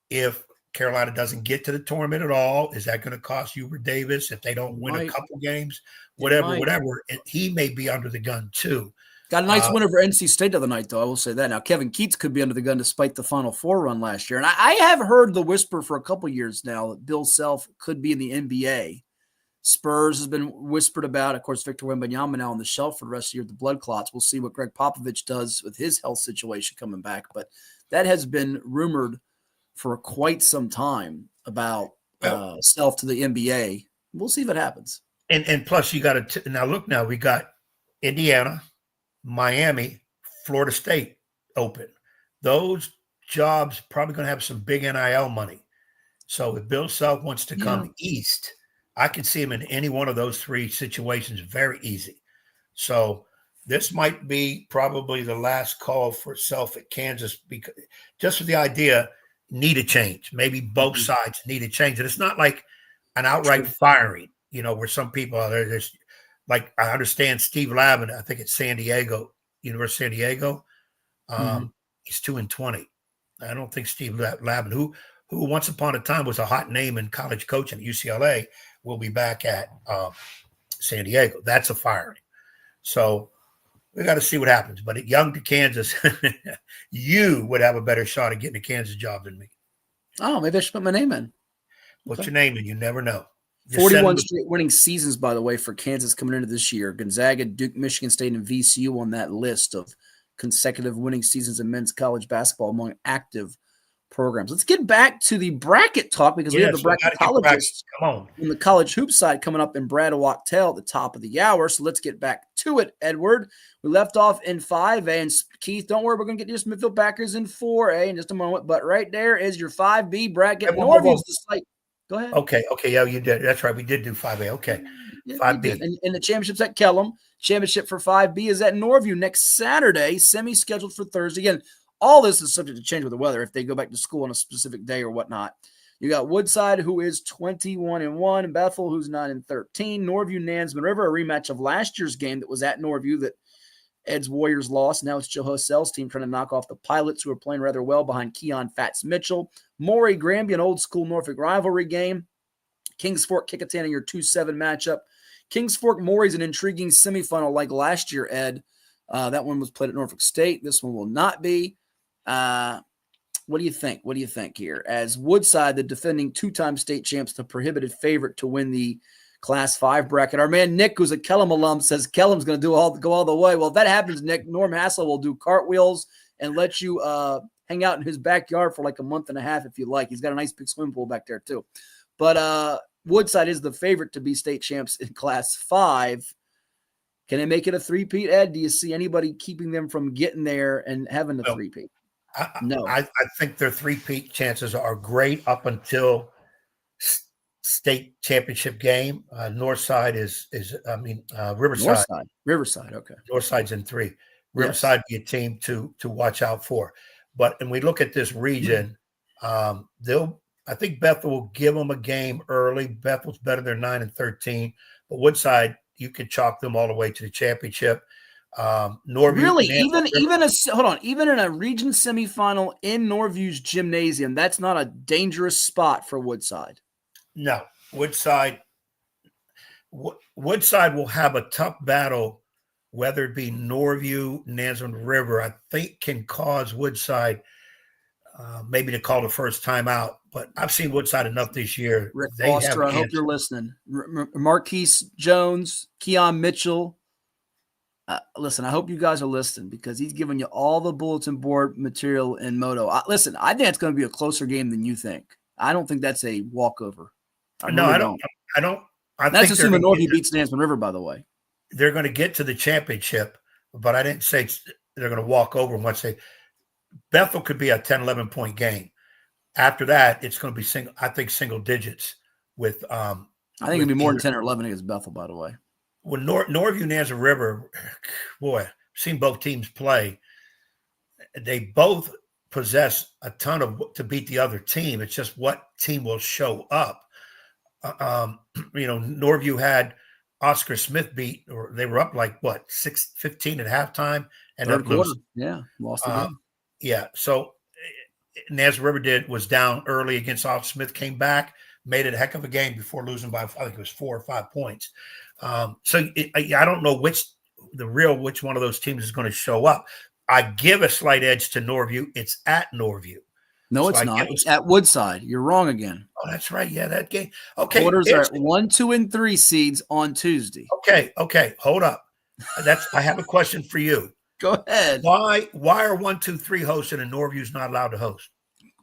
S2: if Carolina doesn't get to the tournament at all? Is that going to cost Hubert Davis if they don't win a couple games? Whatever. And he may be under the gun too.
S1: Got a nice win over NC State the other night, though. I will say that. Now, Kevin Keats could be under the gun despite the Final Four run last year. And I have heard the whisper for a couple years now that Bill Self could be in the NBA. Spurs has been whispered about. Of course, Victor Wembanyama now on the shelf for the rest of the year with the blood clots. We'll see what Greg Popovich does with his health situation coming back. But that has been rumored for quite some time about Self to the NBA. We'll see if it happens.
S2: And plus, you got to now look. Now we got Indiana, Miami, Florida State open. Those jobs probably going to have some big NIL money. So if Bill Self wants to come east, I can see him in any one of those 3 situations very easy. So this might be probably the last call for Self at Kansas, because just with the idea, need a change. Maybe both sides need a change. And it's not like an outright firing, where some people are there. There's like, I understand Steve Lavin, I think it's San Diego, University of San Diego. He's 2-20. I don't think Steve Lavin, who once upon a time was a hot name in college coaching at UCLA, will be back at San Diego. That's a firing. So we got to see what happens. But at Young to Kansas, you would have a better shot at getting a Kansas job than me.
S1: Oh, maybe I should put my name in.
S2: Put your name in. You never know.
S1: 41 straight winning seasons, by the way, for Kansas coming into this year. Gonzaga, Duke, Michigan State, and VCU on that list of consecutive winning seasons in men's college basketball among active programs. Let's get back to the bracket talk because we have the bracketologist on the college hoop side coming up in Brad Wachtel at the top of the hour. So let's get back to it, Edward. We left off in 5A. And Keith, don't worry, we're going to get your Smithfield Backers in 4A in just a moment. But right there is your 5B bracket. Norview's the site. Go ahead.
S2: Okay. Yeah, you did. That's right. We did do 5A. Okay.
S1: Yeah,
S2: 5B.
S1: And the championship's at Kellum. Championship for 5B is at Norview next Saturday, semi-scheduled for Thursday. Again, all this is subject to change with the weather if they go back to school on a specific day or whatnot. You got Woodside, who is 21-1, Bethel, who's 9-13, Norview, Nansemond River, a rematch of last year's game that was at Norview that Ed's Warriors lost. Now it's Joe Hosell's team trying to knock off the Pilots, who are playing rather well behind Keon Fats Mitchell. Maury, Granby, an old school Norfolk rivalry game. Kings Fork, Kickatanny, your 2-7 matchup. Kings Fork, Maury's an intriguing semifinal like last year, Ed. That one was played at Norfolk State. This one will not be. What do you think? What do you think here? As Woodside, the defending two-time state champs, the prohibited favorite to win the Class 5 bracket. Our man Nick, who's a Kellum alum, says Kellum's going to go all the way. Well, if that happens, Nick, Norm Hassel will do cartwheels and let you hang out in his backyard for like a month and a half if you like. He's got a nice big swimming pool back there too. But Woodside is the favorite to be state champs in Class 5. Can they make it a three-peat, Ed? Do you see anybody keeping them from getting there and having the three-peat?
S2: No. I think their three-peat chances are great up until state championship game. Northside Riverside.
S1: Riverside, okay.
S2: Northside's in 3. Riverside be a team to watch out for. But and we look at this region, I think Bethel will give them a game early. Bethel's better than 9-13, but Woodside, you could chalk them all the way to the championship. Norview,
S1: really, even in a region semifinal in Norview's gymnasium, that's not a dangerous spot for Woodside.
S2: No, Woodside will have a tough battle, whether it be Norview, Nansemond River. I think can cause Woodside maybe to call the first time out. But I've seen Woodside enough this year.
S1: Rick Foster, I hope you're listening. Marquise Jones, Keon Mitchell. Listen, I hope you guys are listening because he's giving you all the bulletin board material in Moto. Listen, I think it's going to be a closer game than you think. I don't think that's a walkover. I don't.
S2: That's
S1: assuming Norview beats Nansemond River, by the way.
S2: They're going to get to the championship, but I didn't say they're going to walk over once they. Bethel could be a 10, 11-point game. After that, it's going to be single digits with.
S1: I think it'll be more than 10 or 11 against Bethel, by the way.
S2: When Norview, Nansemond River, boy, I've seen both teams play. They both possess a ton to beat the other team. It's just what team will show up. Norview had Oscar Smith beat, or they were up like 6-15 at halftime, and
S1: third quarter, lost the game.
S2: Yeah, so Nansemond River was down early against Oscar Smith, came back, made it a heck of a game before losing by I think it was 4 or 5 points. I don't know which one of those teams is going to show up. I give a slight edge to Norview. It's at Norview.
S1: No, it's not. It's at Woodside. You're wrong again.
S2: Oh, that's right. Yeah, that game. Okay.
S1: Quarters are 1, 2, and 3 seeds on Tuesday.
S2: Okay. Hold up. I have a question for you.
S1: Go ahead.
S2: Why are 1, 2, 3 hosting and Norview's not allowed to host?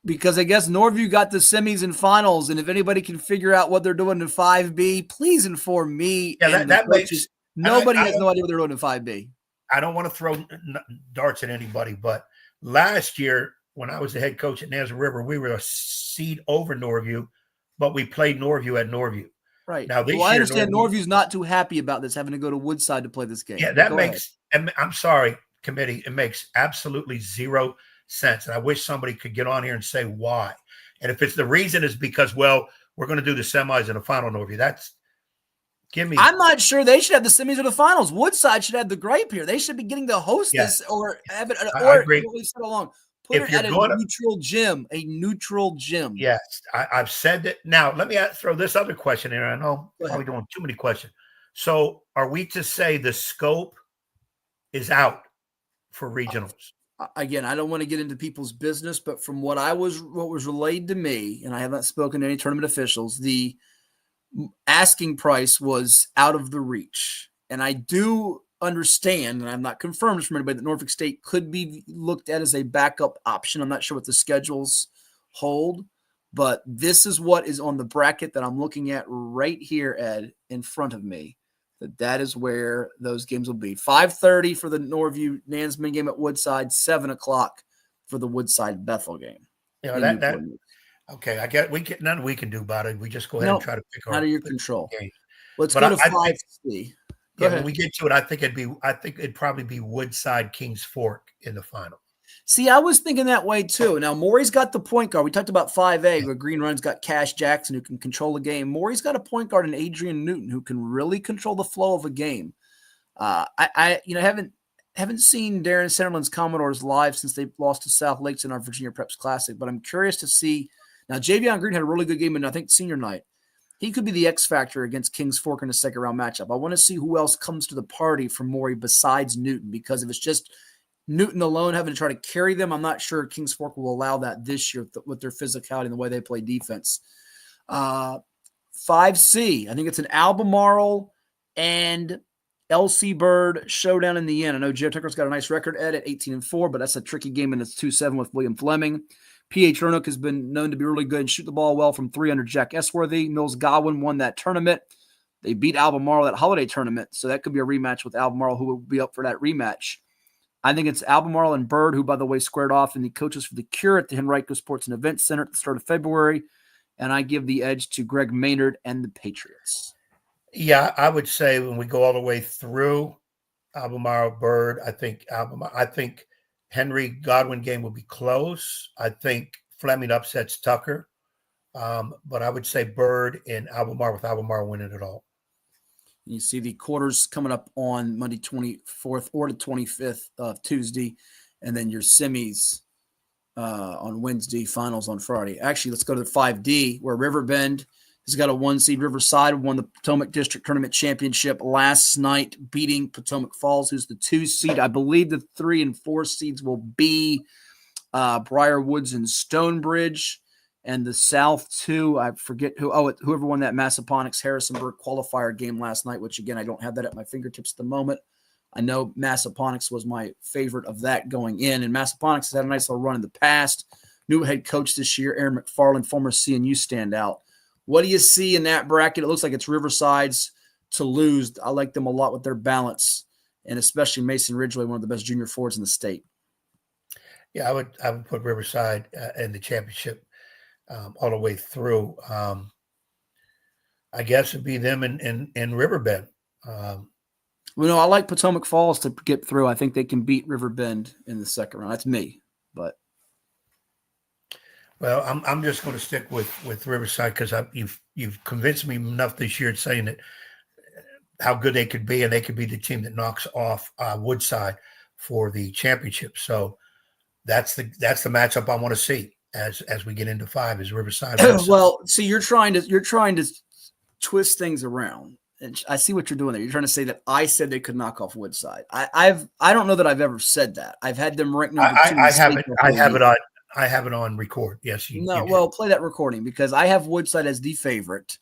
S1: Because I guess Norview got the semis and finals, and if anybody can figure out what they're doing in 5B, please inform me.
S2: Yeah, that makes
S1: nobody has no idea what they're doing in 5B.
S2: I don't want to throw darts at anybody, but last year when I was the head coach at Nansemond River, we were a seed over Norview, but we played Norview at Norview.
S1: Right.
S2: Now,
S1: I understand Norview's not too happy about this, having to go to Woodside to play this game.
S2: Yeah, that makes – I'm sorry, committee. It makes absolutely zero sense. And I wish somebody could get on here and say why. And if it's the reason is because, we're going to do the semis and the final, Norview, I'm
S1: not sure they should have the semis or the finals. Woodside should have the gripe here. They should be getting to host this or have it –
S2: I agree.
S1: Put it at a neutral gym. A neutral gym.
S2: Yes, I've said that. Now, let me throw this other question in. I know I'm probably doing too many questions. So are we to say the scope is out for regionals?
S1: Again, I don't want to get into people's business, but from what was relayed to me, and I have not spoken to any tournament officials, the asking price was out of the reach. And I do understand, and I'm not confirmed from anybody, that Norfolk State could be looked at as a backup option. I'm not sure what the schedules hold, but this is what is on the bracket that I'm looking at right here, Ed, in front of me. That is where those games will be. 5:30 for the Norview Nansemond game at Woodside, 7 o'clock for the Woodside Bethel game.
S2: Okay. I get nothing we can do about it. We just go ahead and try to pick
S1: out of your control.
S2: Game.
S1: Let's go to 5C.
S2: When we get to it, I think it'd probably be Woodside Kings Fork in the final.
S1: See, I was thinking that way too. Now, Maury's got the point guard. We talked about 5A, where Green Run's got Cash Jackson, who can control the game. Maury's got a point guard in Adrian Newton, who can really control the flow of a game. I haven't seen Darren Centerland's Commodores live since they lost to South Lakes in our Virginia Preps Classic, but I'm curious to see. Now, Javion Green had a really good game in, I think, senior night. He could be the X factor against Kings Fork in a second-round matchup. I want to see who else comes to the party from Maury besides Newton, because if it's just Newton alone having to try to carry them, I'm not sure Kings Fork will allow that this year with their physicality and the way they play defense. 5C, I think it's an Albemarle and LC Bird showdown in the end. I know Joe Tucker's got a nice record at 18-4, but that's a tricky game, and it's 2-7 with William Fleming. P.H. Roanoke has been known to be really good and shoot the ball well from 3 under Jack Esworthy. Mills Godwin won that tournament. They beat Albemarle at holiday tournament, so that could be a rematch with Albemarle, who will be up for that rematch. I think it's Albemarle and Bird, who, by the way, squared off in the Coaches for the Cure at the Henrico Sports and Events Center at the start of February. And I give the edge to Greg Maynard and the Patriots.
S2: Yeah, I would say when we go all the way through Albemarle, Bird, I think Henry Godwin game will be close. I think Fleming upsets Tucker. But I would say Bird and Albemarle, with Albemarle winning it all.
S1: You see the quarters coming up on Monday 24th or the 25th of Tuesday, and then your semis on Wednesday, finals on Friday. Actually, let's go to the 5D, where Riverbend has got a 1 seed. Riverside won the Potomac District Tournament Championship last night, beating Potomac Falls, who's the 2 seed. I believe the 3 and 4 seeds will be Briar Woods and Stonebridge. And the South 2, I forget whoever won that Massaponax Harrisonburg qualifier game last night, which, again, I don't have that at my fingertips at the moment. I know Massaponax was my favorite of that going in, and Massaponax has had a nice little run in the past. New head coach this year, Aaron McFarland, former CNU standout. What do you see in that bracket? It looks like it's Riverside's to lose. I like them a lot with their balance, and especially Mason Ridgway, one of the best junior forwards in the state.
S2: Yeah, I would put Riverside in the championship all the way through. I guess it'd be them in Riverbend.
S1: I like Potomac Falls to get through. I think they can beat Riverbend in the second round. That's me, but.
S2: Well, I'm just going to stick with Riverside because you've convinced me enough this year saying that how good they could be, and they could be the team that knocks off Woodside for the championship. So that's the matchup I want to see as we get into 5 is Riverside.
S1: Well, see, you're trying to twist things around. And I see what you're doing there. You're trying to say that I said they could knock off Woodside. I don't know that I've ever said that. I've had them ranked number 2.
S2: I have it on record. Yes. You
S1: play that recording because I have Woodside as the favorite.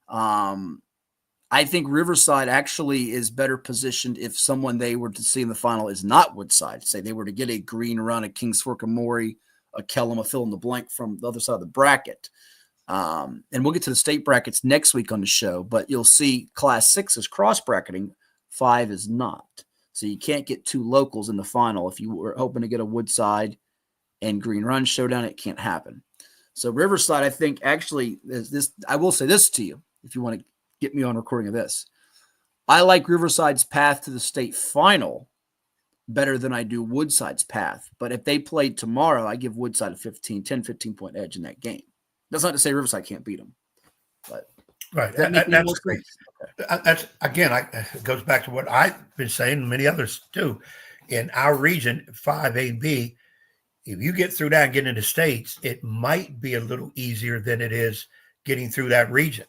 S1: I think Riverside actually is better positioned if someone they were to see in the final is not Woodside. Say they were to get a Green Run, a Kings Fork, a Maury, a Kellum, a fill in the blank from the other side of the bracket. And we'll get to the state brackets next week on the show, but you'll see Class 6 is cross-bracketing, 5 is not. So you can't get 2 locals in the final. If you were hoping to get a Woodside and Green Run showdown, it can't happen. So Riverside, I think, actually, I will say this to you, if you want to get me on recording of this. I like Riverside's path to the state final better than I do Woodside's path. But if they played tomorrow, I give Woodside a 15-point edge in that game. That's not to say Riverside can't beat them. But
S2: right. That's great. That's again, it goes back to what I've been saying, and many others too. In our region, 5A and B, if you get through that and get into states, it might be a little easier than it is getting through that region,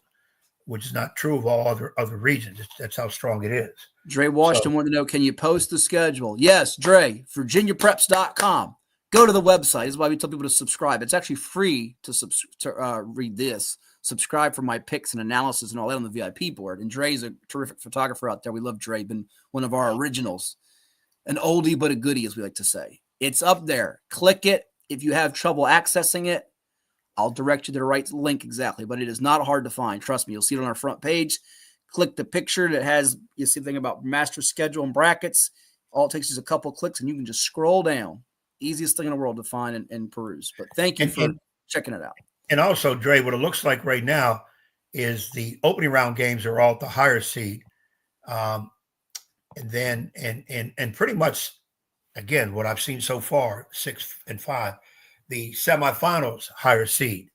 S2: which is not true of all other regions. That's how strong it is.
S1: Dre Washington wanted to know, can you post the schedule? Yes, Dre, VirginiaPreps.com. Go to the website. This is why we tell people to subscribe. It's actually free to read this. Subscribe for my picks and analysis and all that on the VIP board. And Dre's a terrific photographer out there. We love Dre. Been one of our originals. An oldie but a goodie, as we like to say. It's up there. Click it. If you have trouble accessing it, I'll direct you to the right link exactly. But it is not hard to find. Trust me. You'll see it on our front page. Click the picture that has, you see the thing about master schedule and brackets. All it takes is a couple clicks and you can just scroll down. Easiest thing in the world to find and peruse. But thank you for checking it out.
S2: And also, Dre, what it looks like right now is the opening round games are all at the higher seed. And then pretty much, again, what I've seen so far, 6 and 5, the semifinals higher seed.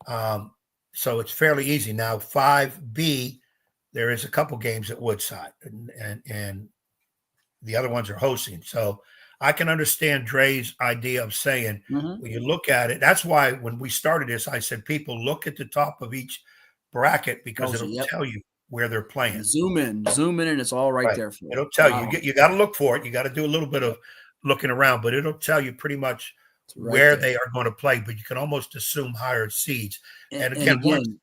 S2: So it's fairly easy. Now 5B, there is a couple games at Woodside, and the other ones are hosting. So I can understand Dre's idea of saying, when you look at it, that's why when we started this, I said, people look at the top of each bracket because it'll tell you where they're playing.
S1: Zoom in, and it's all right there for you.
S2: It'll tell you. You got to look for it. You got to do a little bit of looking around, but it'll tell you pretty much where they are going to play. But you can almost assume higher seeds. And again,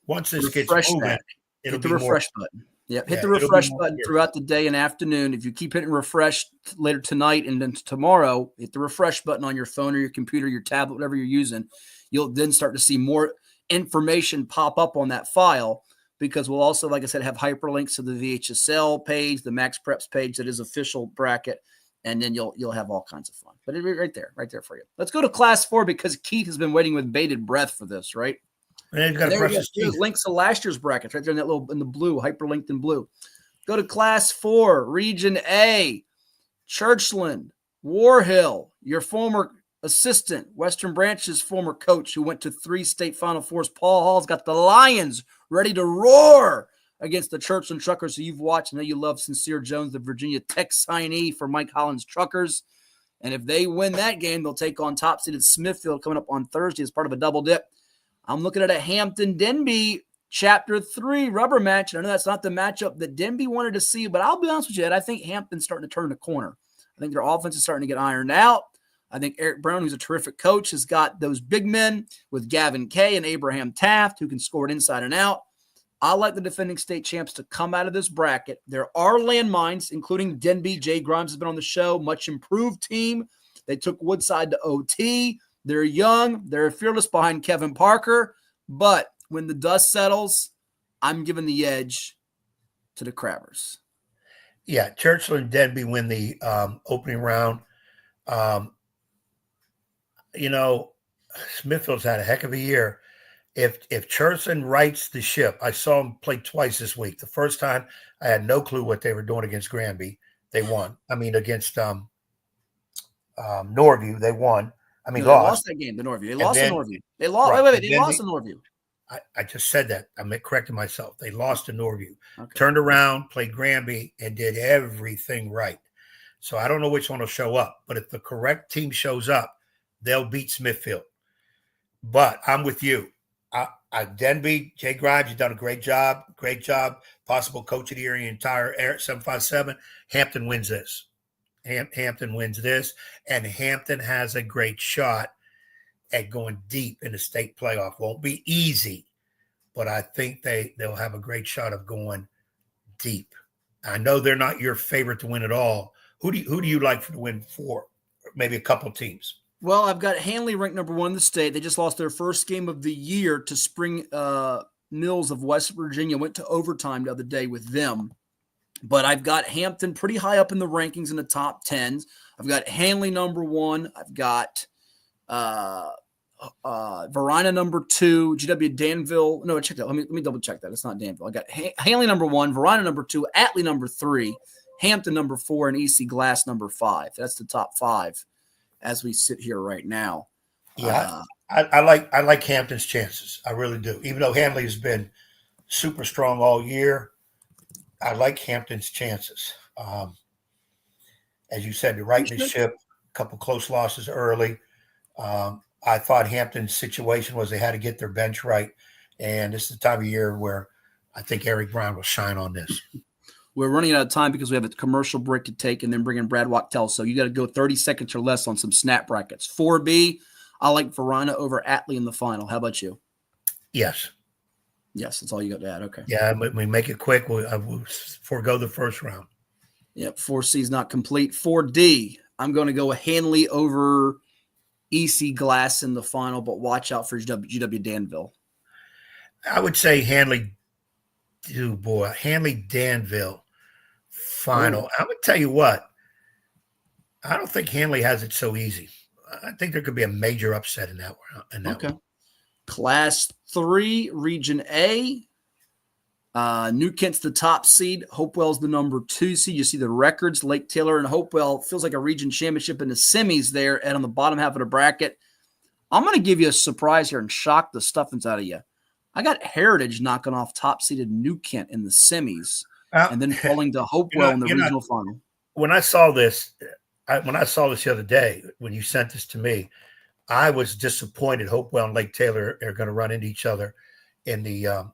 S2: once this gets moving, it'll
S1: hit the
S2: be
S1: refresh button. Yep. Hit the refresh button throughout the day and afternoon. If you keep hitting refresh later tonight and then tomorrow, hit the refresh button on your phone or your computer, your tablet, whatever you're using. You'll then start to see more information pop up on that file, because we'll also, like I said, have hyperlinks to the VHSL page, the Max Preps page that is official bracket, and then you'll have all kinds of fun. But it'll be right there for you. Let's go to Class 4 because Keith has been waiting with bated breath for this, right?
S2: And got
S1: there's links to last year's brackets right there in that little in the blue, hyperlinked in blue. Go to Class 4, Region A, Churchland, Warhill, your former assistant, Western Branch's former coach who went to 3 state Final Fours. Paul Hall's got the Lions ready to roar against the Churchland Truckers, who you've watched. I know you love Sincere Jones, the Virginia Tech signee for Mike Holland's Truckers. And if they win that game, they'll take on top-seeded Smithfield coming up on Thursday as part of a double dip. I'm looking at a Hampton-Denby Chapter 3 rubber match. And I know that's not the matchup that Denby wanted to see, but I'll be honest with you, Ed, I think Hampton's starting to turn the corner. I think their offense is starting to get ironed out. I think Eric Brown, who's a terrific coach, has got those big men with Gavin Kay and Abraham Taft who can score it inside and out. I like the defending state champs to come out of this bracket. There are landmines, including Denby. Jay Grimes has been on the show. Much improved team. They took Woodside to OT. They're young. They're fearless behind Kevin Parker. But when the dust settles, I'm giving the edge to the Crabbers.
S2: Yeah, Churchill and Denby win the opening round. Smithfield's had a heck of a year. If Churchill rights the ship, I saw him play twice this week. The first time, I had no clue what they were doing against Granby. They won. I mean, against Norview, they won. They
S1: lost that game to Norview. They lost to Norview. They lost. Right. They lost to Norview.
S2: I just said that. I'm correcting myself. They lost to Norview. Okay. Turned around, played Granby, and did everything right. So I don't know which one will show up. But if the correct team shows up, they'll beat Smithfield. But I'm with you. Denby, Jay Grimes, you've done a great job. Great job. Possible coach of the year in the entire 757. Hampton wins this. Hampton wins this, and Hampton has a great shot at going deep in the state playoff. Won't be easy, but I think they'll have a great shot of going deep. I know they're not your favorite to win it all. Who do you like to win for? Maybe a couple teams.
S1: Well, I've got Hanley ranked number 1 in the state. They just lost their first game of the year to Spring Mills of West Virginia. Went to overtime the other day with them. But I've got Hampton pretty high up in the rankings in the top 10s. I've got Hanley number 1. I've got Varina number 2. GW Danville. No, check that. Let me double check that. It's not Danville. I got Hanley number 1, Varina number 2, Atlee number 3, Hampton number 4, and EC Glass number 5. That's the top 5 as we sit here right now.
S2: Yeah, I like Hampton's chances. I really do. Even though Hanley has been super strong all year, I like Hampton's chances. As you said, they're right in the ship. A couple close losses early. I thought Hampton's situation was they had to get their bench right. And this is the time of year where I think Eric Brown will shine on this.
S1: We're running out of time because we have a commercial break to take and then bring in Brad Wachtel. So you got to go 30 seconds or less on some snap brackets. 4B, I like Varina over Atlee in the final. How about you?
S2: Yes.
S1: Yes, that's all you got to add. Okay.
S2: Yeah, we make it quick. We'll forego the first round.
S1: Yep, 4C is not complete. 4D, I'm going to go Hanley over EC Glass in the final, but watch out for GW Danville.
S2: I would say Hanley Danville final. I would tell you what, I don't think Hanley has it so easy. I think there could be a major upset in that one.
S1: Okay. Class 3, Region A. New Kent's the top seed. Hopewell's the number 2 seed. You see the records. Lake Taylor and Hopewell feels like a region championship in the semis there and on the bottom half of the bracket. I'm going to give you a surprise here and shock the stuffings out of you. I got Heritage knocking off top-seeded New Kent in the semis and then falling to Hopewell in the regional final.
S2: When I saw this the other day, when you sent this to me, I was disappointed Hopewell and Lake Taylor are going to run into each other in the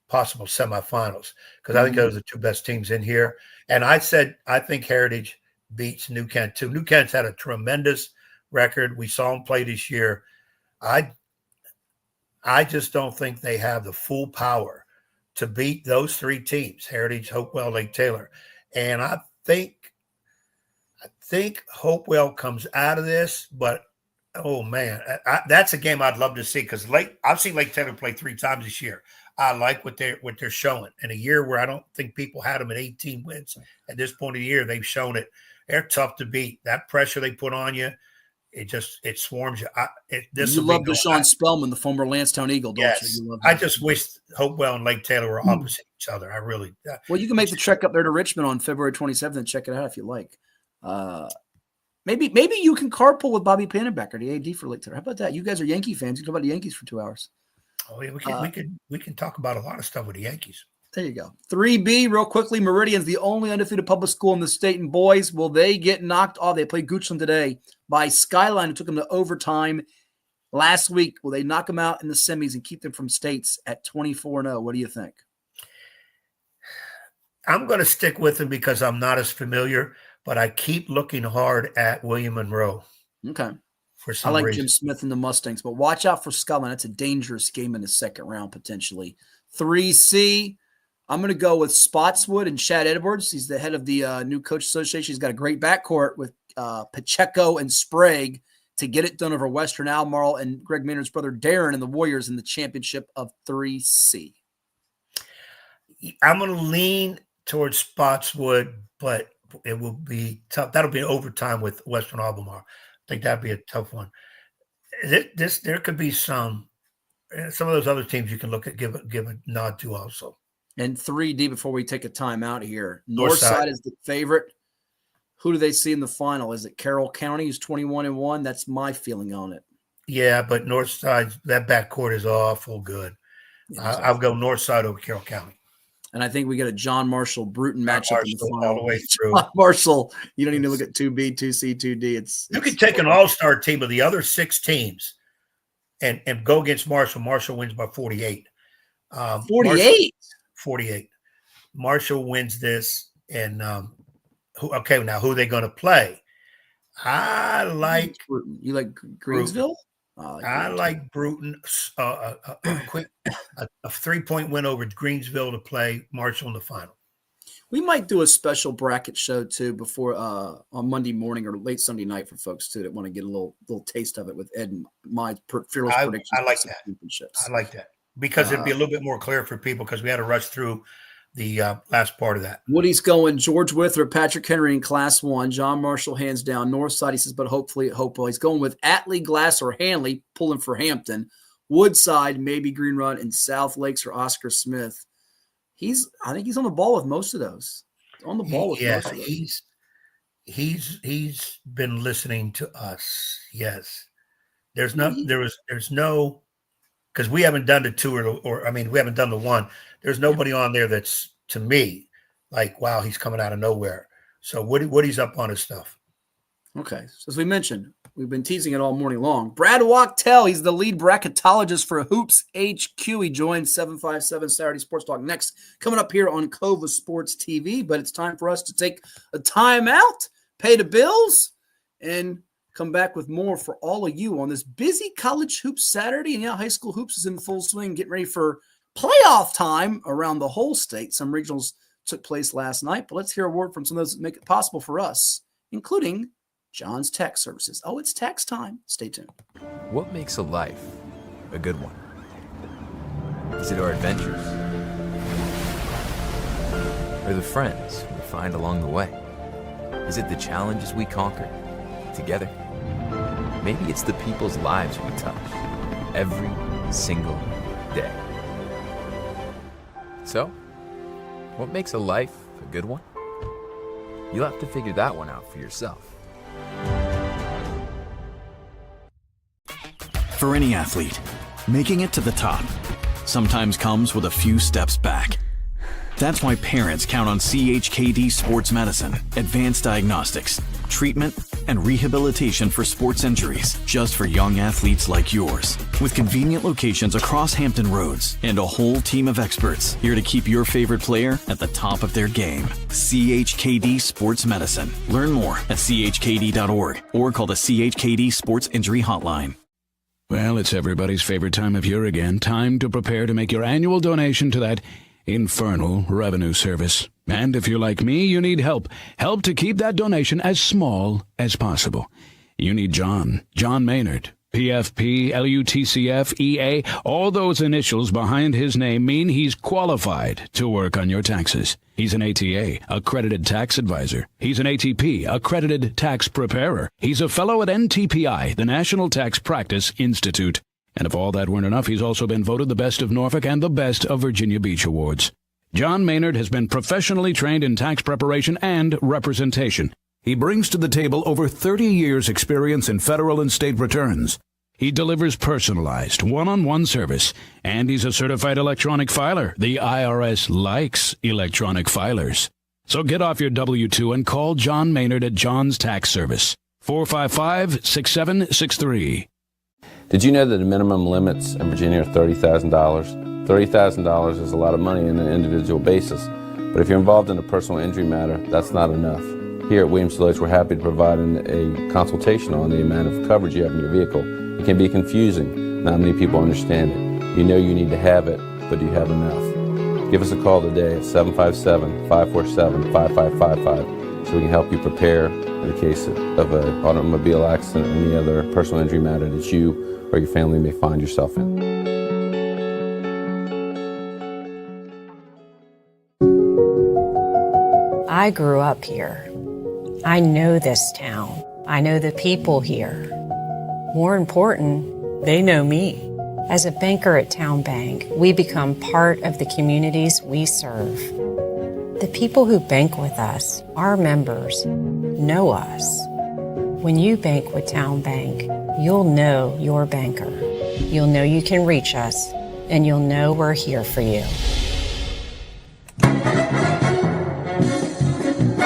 S2: possible semifinals because I think those are the two best teams in here. And I said I think Heritage beats New Kent too. New Kent's had a tremendous record. We saw them play this year. I just don't think they have the full power to beat those three teams, Heritage, Hopewell, Lake Taylor. And I think Hopewell comes out of this, but oh man, that's a game I'd love to see because I've seen Lake Taylor play 3 times this year. I like what they're showing. In a year where I don't think people had them at 18 wins at this point of the year, they've shown it. They're tough to beat. That pressure they put on you, it swarms you.
S1: You love Deshaun Spellman, the former Lansdowne Eagle, don't
S2: yes.
S1: you?
S2: I just wish Hopewell and Lake Taylor were opposite each other. I really.
S1: Well, you can make the trek up there to Richmond on February 27th and check it out if you like. Maybe you can carpool with Bobby Pannenbecker, the AD for Lake Taylor. How about that? You guys are Yankee fans. You can talk about the Yankees for 2 hours.
S2: Oh yeah, we can talk about a lot of stuff with the Yankees.
S1: There you go. 3B, real quickly. Meridian's the only undefeated public school in the state in boys. Will they get knocked off? They played Goochland today by Skyline, who took them to overtime last week. Will they knock them out in the semis and keep them from states at 24-0? What do you think?
S2: I'm going to stick with them because I'm not as familiar, but I keep looking hard at William Monroe.
S1: Okay.
S2: For some
S1: I like
S2: reason.
S1: Jim Smith and the Mustangs, but watch out for Skyline. That's a dangerous game in the second round, potentially. 3C, I'm going to go with Spotswood and Chad Edwards. He's the head of the new coach association. He's got a great backcourt with Pacheco and Sprague to get it done over Western Albemarle and Greg Maynard's brother Darren and the Warriors in the championship of 3C.
S2: I'm going to lean towards Spotswood, but it will be tough. That'll be overtime with Western Albemarle. I think that'd be a tough one. There could be some of those other teams you can look at, give a nod to also.
S1: And 3D before we take a time out here. Northside is the favorite. Who do they see in the final? Is it Carroll County, who's 21-1? That's my feeling on it.
S2: Yeah, but Northside, that backcourt is awful good. I'll go Northside over Carroll County.
S1: And I think we get a John Marshall Bruton matchup in the final.
S2: All the way through.
S1: John Marshall, you don't even look at 2B, 2C, 2D.
S2: You could take an all-star team of the other 6 teams and go against Marshall. Marshall wins by 48.
S1: 48?
S2: 48. Marshall wins this. And, who are they going to play? I like
S1: Bruton. You like Greensville?
S2: I like Bruton. A 3-point win over Greensville to play Marshall in the final.
S1: We might do a special bracket show too before on Monday morning or late Sunday night for folks too that want to get a little taste of it with Ed and my fearless predictions.
S2: I like that. I like that because it'd be a little bit more clear for people because we had to rush through the last part of that.
S1: Woody's going George Wither, Patrick Henry in Class 1. John Marshall hands down. Northside, he says, but hopefully at Hopewell. He's going with Atlee, Glass, or Hanley, pulling for Hampton. Woodside, maybe Green Run, and South Lakes or Oscar Smith. I think he's on the ball with most of those. Most of those. He's
S2: been listening to us. Yes. There's no because we haven't done the 2 we haven't done the 1. There's nobody on there that's, to me, like, wow, he's coming out of nowhere. So Woody's up on his stuff.
S1: Okay. So as we mentioned, we've been teasing it all morning long. Brad Wachtel, he's the lead bracketologist for Hoops HQ. He joins 757 Saturday Sports Talk next, coming up here on CoVA Sports TV. But it's time for us to take a timeout, pay the bills, and come back with more for all of you on this busy college hoops Saturday. And high school hoops is in full swing, getting ready for playoff time around the whole state. Some regionals took place last night, but let's hear a word from some of those that make it possible for us, including John's Tax Services. Oh, it's tax time. Stay tuned.
S10: What makes a life a good one? Is it our adventures? Or the friends we find along the way? Is it the challenges we conquer together? Maybe it's the people's lives we touch every single day. So, what makes a life a good one? You'll have to figure that one out for yourself.
S11: For any athlete, making it to the top sometimes comes with a few steps back. That's why parents count on CHKD Sports Medicine, advanced diagnostics, treatment, and rehabilitation for sports injuries just for young athletes like yours. With convenient locations across Hampton Roads and a whole team of experts here to keep your favorite player at the top of their game. CHKD Sports Medicine. Learn more at chkd.org or call the CHKD Sports Injury Hotline.
S7: Well, it's everybody's favorite time of year again. Time to prepare to make your annual donation to that infernal revenue service. And if you're like me, you need help. Help to keep that donation as small as possible. You need John Maynard. PFP, LUTCF, EA, all those initials behind his name mean he's qualified to work on your taxes. He's an ATA, accredited tax advisor. He's an ATP, accredited tax preparer. He's a fellow at NTPI, the National Tax Practice Institute. And if all that weren't enough, he's also been voted the best of Norfolk and the best of Virginia Beach Awards. John Maynard has been professionally trained in tax preparation and representation. He brings to the table over 30 years' experience in federal and state returns. He delivers personalized, one-on-one service, and he's a certified electronic filer. The IRS likes electronic filers. So get off your W-2 and call John Maynard at John's Tax Service, 455-6763.
S4: Did you know that the minimum limits in Virginia are $30,000? $30,000 is a lot of money on an individual basis, but if you're involved in a personal injury matter, that's not enough. Here at Williams-Deloitte, we're happy to provide a consultation on the amount of coverage you have in your vehicle. It can be confusing. Not many people understand it. You know you need to have it, but do you have enough? Give us a call today at 757-547-5555 so we can help you prepare in the case of an automobile accident or any other personal injury matter that you or your family may find yourself in.
S12: I grew up here. I know this town. I know the people here. More important, they know me. As a banker at Town Bank, we become part of the communities we serve. The people who bank with us, our members, know us. When you bank with Town Bank, you'll know your banker. You'll know you can reach us, and you'll know we're here for you.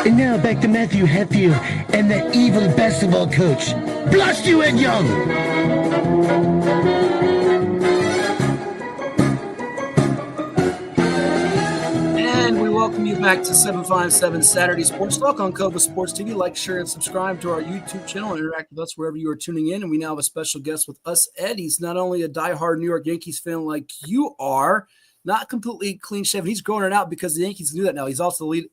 S13: And now back to Matthew Hatfield and that evil basketball coach. Blast you, Ed Young!
S1: And we welcome you back to 757 Saturday Sports Talk on CoVA Sports TV. Like, share, and subscribe to our YouTube channel and interact with us wherever you are tuning in. And we now have a special guest with us, Ed. He's not only a diehard New York Yankees fan like you are, not completely clean-shaven. He's growing it out because the Yankees do that now. He's also the lead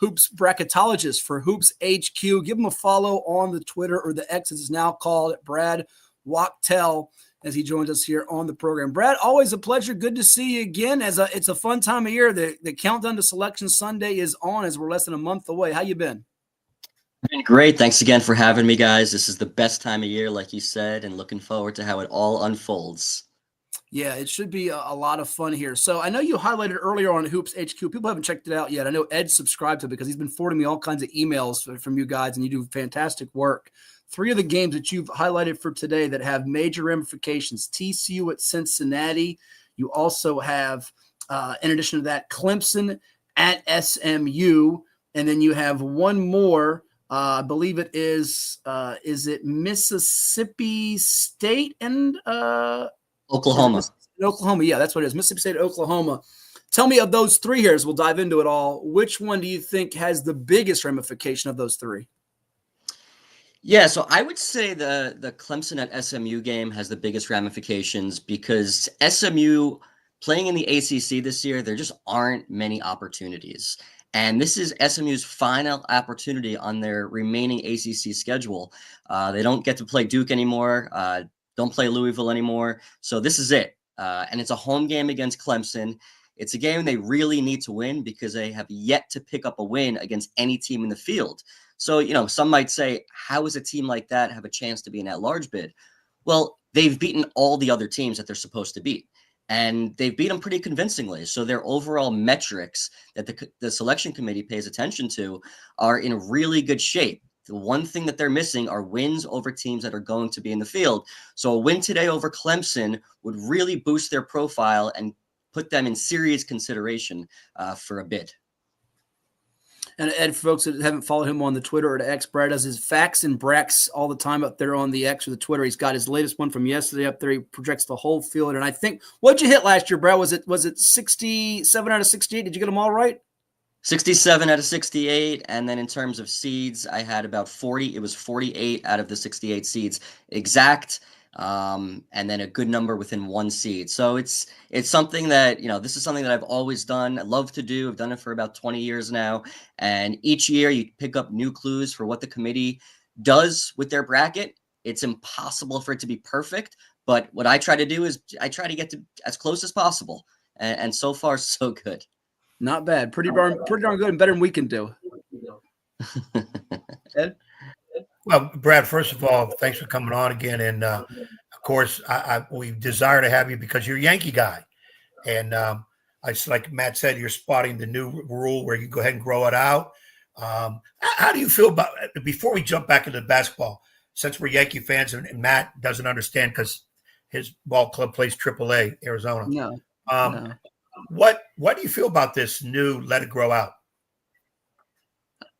S1: Hoops Bracketologist for Hoops HQ. Give him a follow on the Twitter, or the X as it's now called, at Brad Wachtel, as he joins us here on the program. Brad, always a pleasure. Good to see you again. It's a fun time of year. The countdown to Selection Sunday is on as we're less than a month away. How you been?
S14: Been great. Thanks again for having me, guys. This is the best time of year, like you said, and looking forward to how it all unfolds.
S1: Yeah, it should be a lot of fun here. So I know you highlighted earlier on Hoops HQ. People haven't checked it out yet. I know Ed subscribed to it because he's been forwarding me all kinds of emails from you guys, and you do fantastic work. 3 of the games that you've highlighted for today that have major ramifications: TCU at Cincinnati. You also have, in addition to that, Clemson at SMU. And then you have one more. I believe it is it Mississippi State and
S14: Oklahoma.
S1: Oklahoma, yeah, that's what it is. Mississippi State, Oklahoma. Tell me of those 3 here as we'll dive into it all. Which one do you think has the biggest ramification of those 3?
S14: Yeah, so I would say the Clemson at SMU game has the biggest ramifications because SMU playing in the ACC this year, there just aren't many opportunities. And this is SMU's final opportunity on their remaining ACC schedule. They don't get to play Duke anymore. Don't play Louisville anymore. So this is it. And it's a home game against Clemson. It's a game they really need to win because they have yet to pick up a win against any team in the field. So, some might say, how does a team like that have a chance to be in that large bid? Well, they've beaten all the other teams that they're supposed to beat. and they've beat them pretty convincingly. So their overall metrics that the selection committee pays attention to are in really good shape. The one thing that they're missing are wins over teams that are going to be in the field. So a win today over Clemson would really boost their profile and put them in serious consideration for a bid.
S1: And folks that haven't followed him on the Twitter or the X, Brad does his facts and bracks all the time up there on the X or the Twitter. He's got his latest one from yesterday up there. He projects the whole field. And I think, what'd you hit last year, Brad? Was it 67 out of 68? Did you get them all right?
S14: 67 out of 68. And then in terms of seeds, I had about 40. It was 48 out of the 68 seeds exact. And then a good number within one seed. So it's something that, this is something that I've always done. I love to do. I've done it for about 20 years now. And each year you pick up new clues for what the committee does with their bracket. It's impossible for it to be perfect. But what I try to do is I try to get to as close as possible. And so far, so good.
S1: Not bad. Pretty darn good and better than we can do. Ed?
S2: Well, Brad, first of all, thanks for coming on again. And, of course, we desire to have you because you're a Yankee guy. And like Matt said, you're spotting the new rule where you go ahead and grow it out. How do you feel about – before we jump back into basketball, since we're Yankee fans and Matt doesn't understand because his ball club plays AAA, Arizona.
S1: No.
S2: What do you feel about this new let it grow out?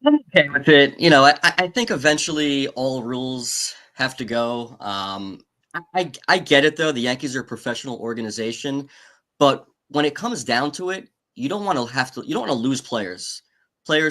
S14: I'm okay with it. I think eventually all rules have to go. I get it though. The Yankees are a professional organization, but when it comes down to it, you don't want to lose players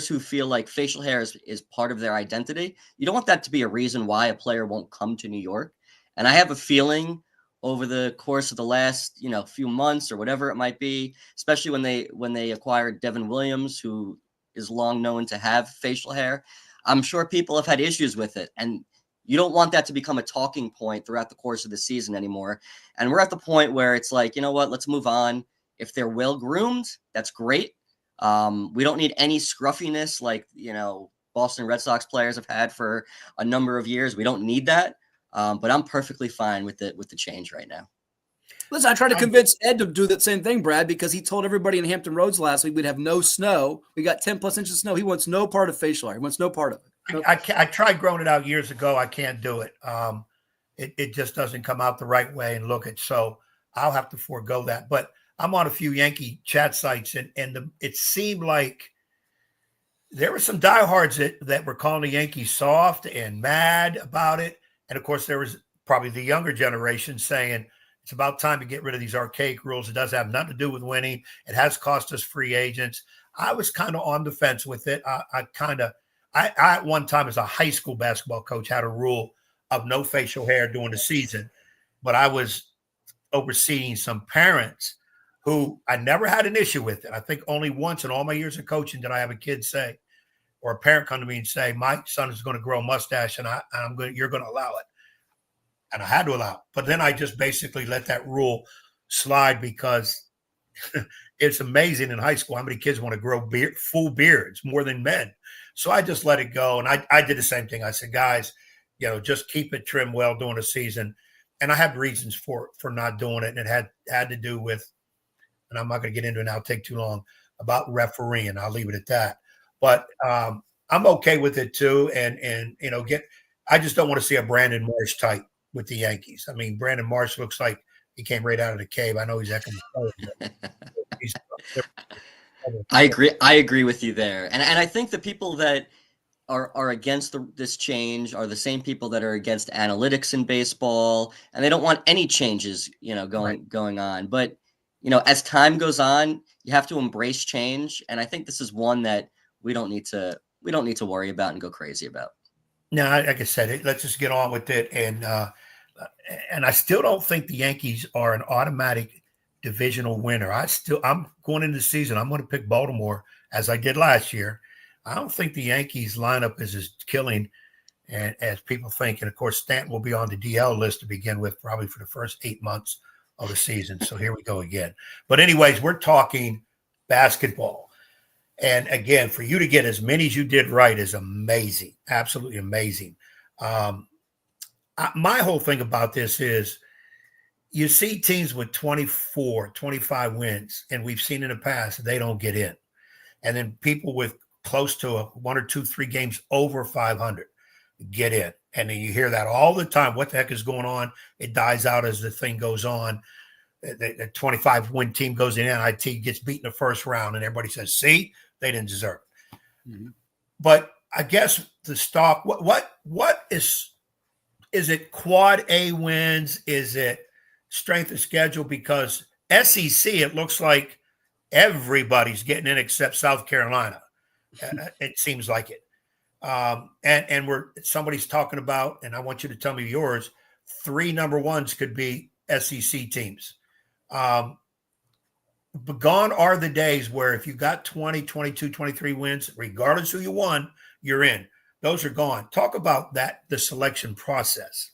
S14: who feel like facial hair is part of their identity. You don't want that to be a reason why a player won't come to New York. And I have a feeling over the course of the last, few months or whatever it might be, especially when they acquired Devin Williams, who is long known to have facial hair. I'm sure people have had issues with it, and you don't want that to become a talking point throughout the course of the season anymore. And we're at the point where it's like, you know what, let's move on. If they're well groomed, that's great. We don't need any scruffiness like, Boston Red Sox players have had for a number of years. We don't need that. But I'm perfectly fine with the change right now.
S1: Listen, I tried to convince Ed to do that same thing, Brad, because he told everybody in Hampton Roads last week we'd have no snow. We got 10 plus inches of snow. He wants no part of facial hair. He wants no part of it.
S2: I tried growing it out years ago. I can't do it. It just doesn't come out the right way and look it. So I'll have to forego that. But I'm on a few Yankee chat sites, and it seemed like there were some diehards that were calling the Yankees soft and mad about it. And, of course, there was probably the younger generation saying it's about time to get rid of these archaic rules. It doesn't have nothing to do with winning. It has cost us free agents. I was kind of on the fence with it. I at one time as a high school basketball coach had a rule of no facial hair during the season. But I was overseeing some parents who I never had an issue with it. I think only once in all my years of coaching did I have a kid say, or a parent come to me and say, my son is going to grow a mustache and you're going to allow it. And I had to allow it. But then I just basically let that rule slide because it's amazing in high school how many kids want to grow full beards more than men. So I just let it go. And I did the same thing. I said, guys, just keep it trimmed well during the season. And I had reasons for not doing it. And it had to do with, and I'm not going to get into it now, take too long, about refereeing. I'll leave it at that. But I'm okay with it too, and I just don't want to see a Brandon Marsh type with the Yankees. I mean, Brandon Marsh looks like he came right out of the cave. I know he's echoing.
S14: I agree with you there, and I think the people that are against this change are the same people that are against analytics in baseball, and they don't want any changes, going on. But as time goes on, you have to embrace change, and I think this is one that we don't need to worry about and go crazy about.
S2: No, like I said, let's just get on with it. And I still don't think the Yankees are an automatic divisional winner. I'm going into the season. I'm going to pick Baltimore as I did last year. I don't think the Yankees lineup is as killing as people think. And of course, Stanton will be on the DL list to begin with, probably for the first 8 months of the season. So here we go again. But anyways, we're talking basketball. And again, for you to get as many as you did right is amazing, absolutely amazing. My whole thing about this is, you see teams with 24, 25 wins, and we've seen in the past, they don't get in. And then people with close to 1 or 2, 3 games over 500 get in. And then you hear that all the time. What the heck is going on? It dies out as the thing goes on. The 25-win team goes in NIT, gets beaten the first round, and everybody says, see, they didn't deserve it. Mm-hmm. But I guess the stock, what is it quad A wins? Is it strength of schedule? Because SEC, it looks like everybody's getting in except South Carolina. It seems like it. And somebody's talking about, and I want you to tell me yours, 3 number ones could be SEC teams. But gone are the days where if you got 20, 22, 23 wins, regardless who you won, you're in. Those are gone. Talk about that, the selection process.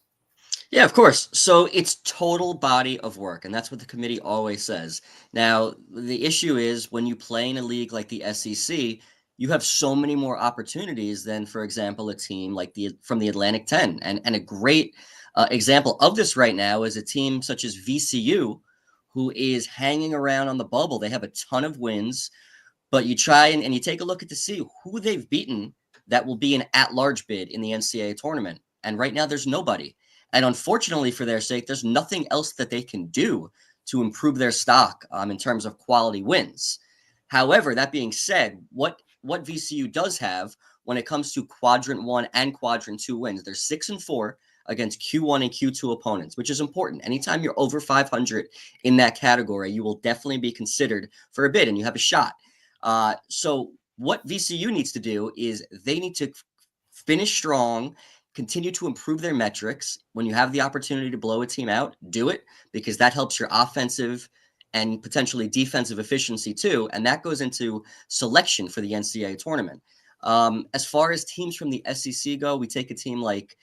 S14: Yeah, of course. So it's total body of work, and that's what the committee always says. Now, the issue is when you play in a league like the SEC, you have so many more opportunities than, for example, a team like from the Atlantic 10. And a great example of this right now is a team such as VCU, who is hanging around on the bubble. They have a ton of wins, but you try and you take a look to see who they've beaten that will be an at-large bid in the NCAA tournament. And right now there's nobody. And unfortunately for their sake, there's nothing else that they can do to improve their stock in terms of quality wins. However, that being said, what VCU does have when it comes to quadrant 1 and quadrant 2 wins, they're 6-4 against Q1 and Q2 opponents, which is important. Anytime you're over 500 in that category, you will definitely be considered for a bid and you have a shot. So what VCU needs to do is they need to finish strong, continue to improve their metrics. When you have the opportunity to blow a team out, do it, because that helps your offensive and potentially defensive efficiency too. And that goes into selection for the NCAA tournament. As far as teams from the SEC go, we take a team like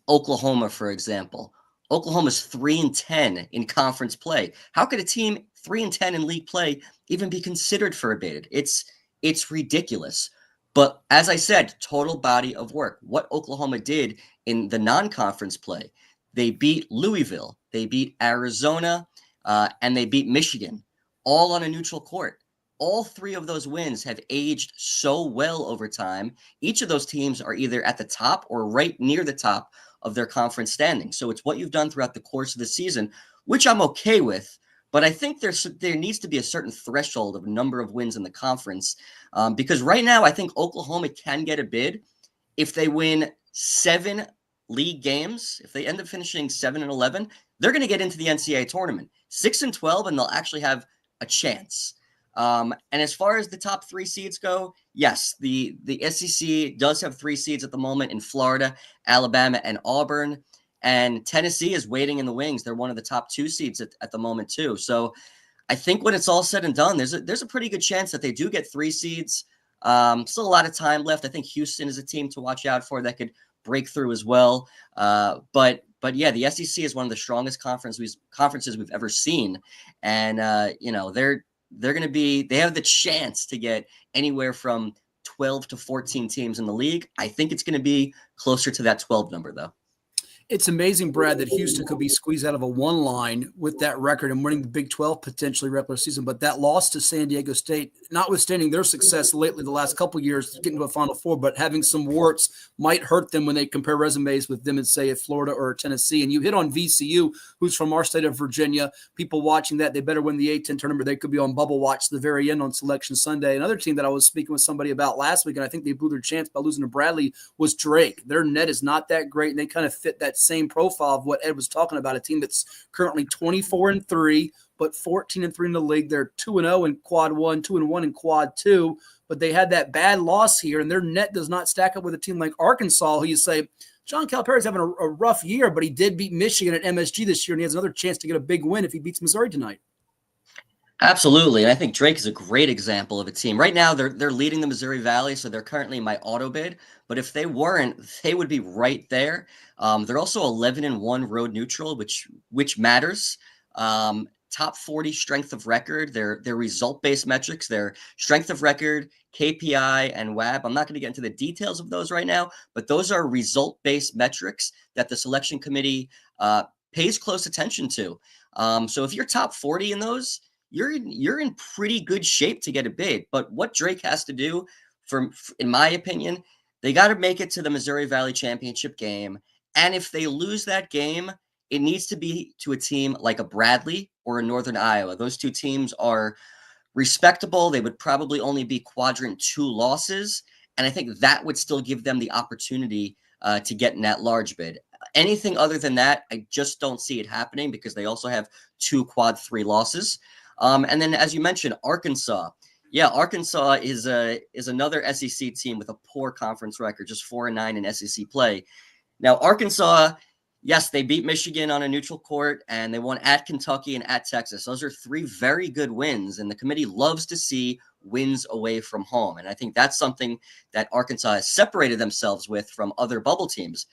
S14: Oklahoma, for example. Oklahoma's 3-10 in conference play. How could a team 3-10 in league play even be considered for a bid? It's ridiculous. But as I said, total body of work. What Oklahoma did in the non-conference play, they beat Louisville, they beat Arizona, and they beat Michigan, all on a neutral court. All 3 of those wins have aged so well over time. Each of those teams are either at the top or right near the top of their conference standing. So it's what you've done throughout the course of the season, which I'm okay with. But I think there needs to be a certain threshold of number of wins in the conference, because right now I think Oklahoma can get a bid if they win 7 league games. If they end up finishing 7-11, they're going to get into the NCAA tournament. 6-12, and they'll actually have a chance. And as far as the top 3 seeds go, yes, the SEC does have 3 seeds at the moment in Florida, Alabama, and Auburn. And Tennessee is waiting in the wings. They're one of the top 2 seeds at the moment too. So I think when it's all said and done, there's a pretty good chance that they do get 3 seeds. Still a lot of time left. I think Houston is a team to watch out for that could break through as well. But yeah, the SEC is one of the strongest conferences we've ever seen. And they're going to be, they have the chance to get anywhere from 12 to 14 teams in the league. I think it's going to be closer to that 12 number though.
S1: It's amazing, Brad, that Houston could be squeezed out of a 1 line with that record and winning the Big 12 potentially regular season. But that loss to San Diego State, notwithstanding their success lately the last couple of years, getting to a Final Four, but having some warts might hurt them when they compare resumes with them and say at Florida or Tennessee. And you hit on VCU, who's from our state of Virginia. People watching that, they better win the A-10 tournament. They could be on bubble watch to the very end on Selection Sunday. Another team that I was speaking with somebody about last week, and I think they blew their chance by losing to Bradley, was Drake. Their net is not that great, and they kind of fit that same profile of what Ed was talking about, a team that's currently 24-3, but 14-3 in the league. They're 2-0 in quad 1, 2-1 in quad 2, but they had that bad loss here, and their net does not stack up with a team like Arkansas, who you say, John Calipari's having a rough year, but he did beat Michigan at MSG this year, and he has another chance to get a big win if he beats Missouri tonight.
S14: Absolutely. And I think Drake is a great example of a team. Right now, they're leading the Missouri Valley, so they're currently my auto bid. But if they weren't, they would be right there. They're also 11-1 road neutral, which matters. Top 40 strength of record, their result-based metrics, their strength of record, KPI, and WAB. I'm not going to get into the details of those right now, but those are result-based metrics that the selection committee pays close attention to. So if you're top 40 in those, you're in pretty good shape to get a bid. But what Drake has to do, in my opinion, they got to make it to the Missouri Valley Championship game. And if they lose that game, it needs to be to a team like a Bradley or a Northern Iowa. Those two teams are respectable. They would probably only be quadrant 2 losses. And I think that would still give them the opportunity to get in that large bid. Anything other than that, I just don't see it happening because they also have 2 quad 3 losses. And then, as you mentioned, Arkansas. Yeah, Arkansas is another SEC team with a poor conference record, just 4-9 in SEC play. Now, Arkansas, yes, they beat Michigan on a neutral court, and they won at Kentucky and at Texas. Those are 3 very good wins, and the committee loves to see wins away from home. And I think that's something that Arkansas has separated themselves with from other bubble teams.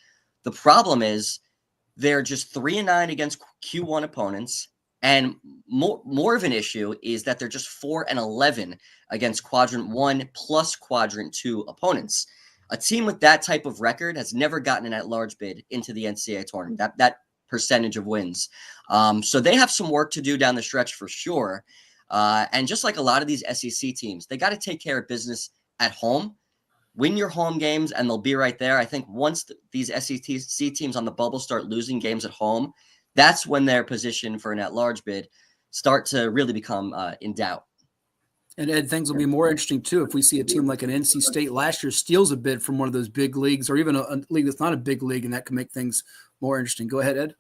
S14: The problem is they're just 3-9 against Q1 opponents. And more of an issue is that they're just 4-11 against quadrant 1 plus quadrant 2 opponents. A team with that type of record has never gotten an at-large bid into the NCAA tournament, that percentage of wins. So they have some work to do down the stretch for sure. And just like a lot of these SEC teams, they got to take care of business at home, win your home games, and they'll be right there. I think once these SEC teams on the bubble start losing games at home, that's when their position for an at-large bid start to really become in doubt.
S1: And Ed, things will be more interesting too if we see a team like an NC State last year steals a bid from one of those big leagues, or even a league that's not a big league, and that can make things more interesting. Go ahead, Ed.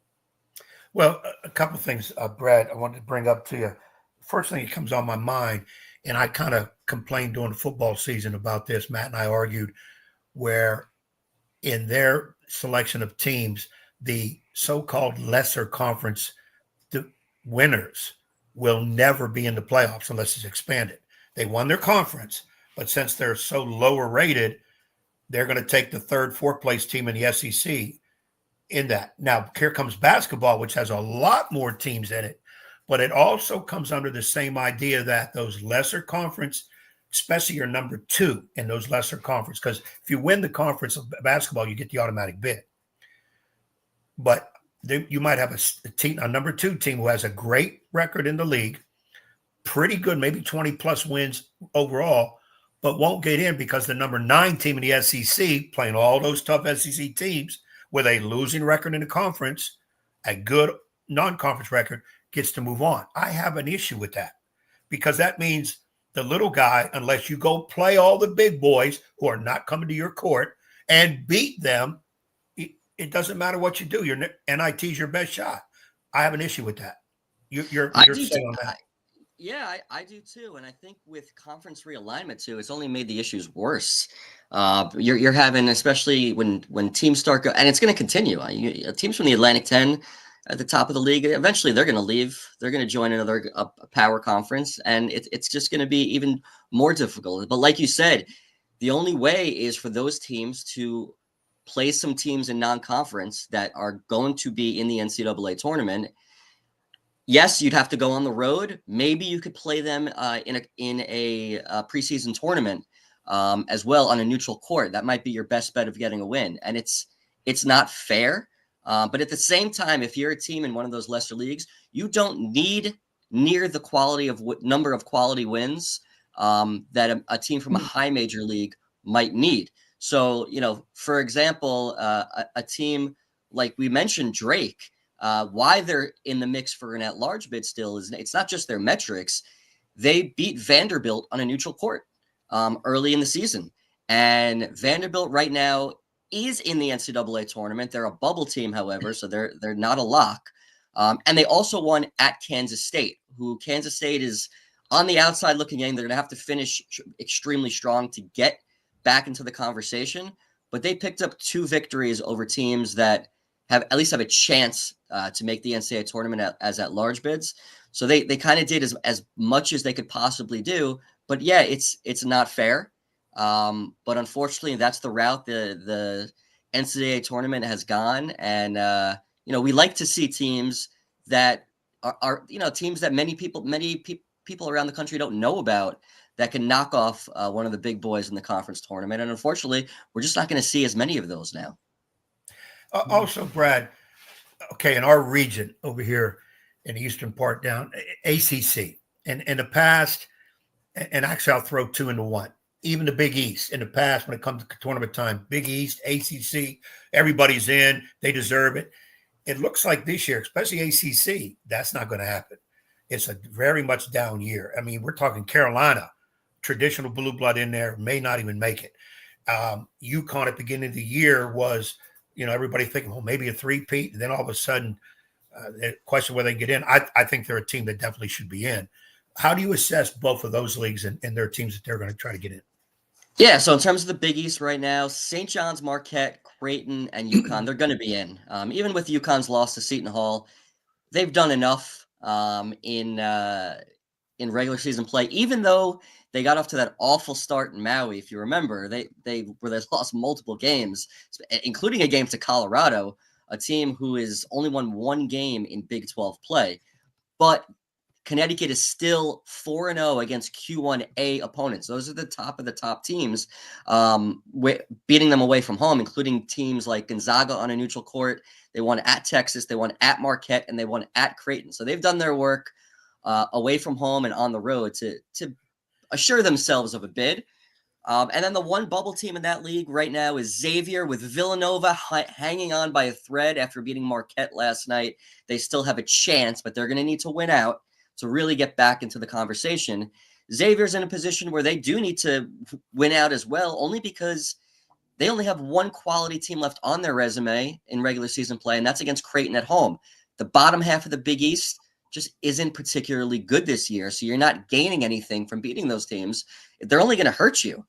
S2: Well, a couple of things, Brad, I wanted to bring up to you. First thing that comes on my mind, and I kind of complained during the football season about this, Matt and I argued, where in their selection of teams, the so-called lesser conference, the winners will never be in the playoffs unless it's expanded. They won their conference, but since they're so lower rated, they're going to take the 3rd, 4th place team in the SEC in that. Now, here comes basketball, which has a lot more teams in it, but it also comes under the same idea that those lesser conference, especially your number 2 in those lesser conference, because if you win the conference of basketball, you get the automatic bid. But you might have a number 2 team who has a great record in the league, pretty good, maybe 20-plus wins overall, but won't get in because the number 9 team in the SEC, playing all those tough SEC teams with a losing record in the conference, a good non-conference record, gets to move on. I have an issue with that because that means the little guy, unless you go play all the big boys who are not coming to your court and beat them, it doesn't matter what you do. Your NIT is your best shot. I have an issue with that. You're saying on that.
S14: Yeah, I do too. And I think with conference realignment too, it's only made the issues worse. You're having, especially when teams start and it's going to continue. Teams from the Atlantic 10 at the top of the league, eventually they're going to leave. They're going to join another power conference, and it's just going to be even more difficult. But like you said, the only way is for those teams to play some teams in non-conference that are going to be in the NCAA tournament. Yes, you'd have to go on the road. Maybe you could play them in a preseason tournament as well on a neutral court. That might be your best bet of getting a win. And it's not fair. But at the same time, if you're a team in one of those lesser leagues, you don't need near the quality of number of quality wins that a team from a high major league might need. So, for example, a team like we mentioned, Drake, why they're in the mix for an at-large bid still is it's not just their metrics. They beat Vanderbilt on a neutral court early in the season. And Vanderbilt right now is in the NCAA tournament. They're a bubble team, however, so they're not a lock. And they also won at Kansas State, who Kansas State is on the outside looking in. They're going to have to finish extremely strong to get back into the conversation, but they picked up 2 victories over teams that have a chance to make the NCAA tournament as at large bids. So they kind of did as much as they could possibly do. But yeah, it's not fair. But unfortunately, that's the route the NCAA tournament has gone. And we like to see teams that are teams that many people around the country don't know about, that can knock off one of the big boys in the conference tournament. And unfortunately, we're just not going to see as many of those now.
S2: Also, Brad, okay, in our region over here, in the eastern part down, ACC. And in the past, and actually I'll throw two into one, even the Big East in the past when it comes to tournament time, Big East, ACC, everybody's in, they deserve it. It looks like this year, especially ACC, that's not going to happen. It's a very much down year. I mean, we're talking Carolina, traditional blue blood in there, may not even make it. UConn at the beginning of the year was, everybody thinking, well, maybe a three-peat, and then all of a sudden, the question whether they get in. I think they're a team that definitely should be in. How do you assess both of those leagues and their teams that they're going to try to get in?
S14: Yeah, so in terms of the Big East right now, St. John's, Marquette, Creighton, and UConn, they're going to be in. Even with UConn's loss to Seton Hall, they've done enough in regular season play, even though they got off to that awful start in Maui. If you remember, they lost multiple games, including a game to Colorado, a team who has only won one game in Big 12 play. But Connecticut is still 4-0 against Q1A opponents. Those are the top of the top teams, beating them away from home, including teams like Gonzaga on a neutral court. They won at Texas, they won at Marquette, and they won at Creighton. So they've done their work away from home and on the road to assure themselves of a bid. And then the one bubble team in that league right now is Xavier, with Villanova hanging on by a thread after beating Marquette last night. They still have a chance, but they're going to need to win out to really get back into the conversation. Xavier's in a position where they do need to win out as well, only because they only have one quality team left on their resume in regular season play, and that's against Creighton at home. The bottom half of the Big East just isn't particularly good this year, so you're not gaining anything from beating those teams. They're only going to hurt you.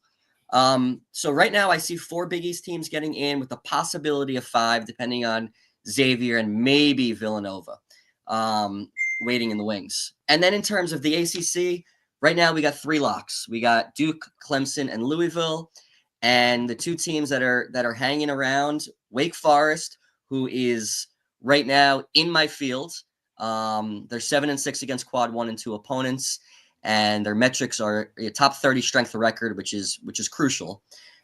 S14: So right now I see 4 Big East teams getting in with the possibility of 5, depending on Xavier and maybe Villanova waiting in the wings. And then in terms of the ACC, right now we got 3 locks. We got Duke, Clemson, and Louisville. And the 2 teams that are hanging around, Wake Forest, who is right now in my field. They're 7-6 against quad 1 and 2 opponents. And their metrics are a top 30 strength of record, which is crucial.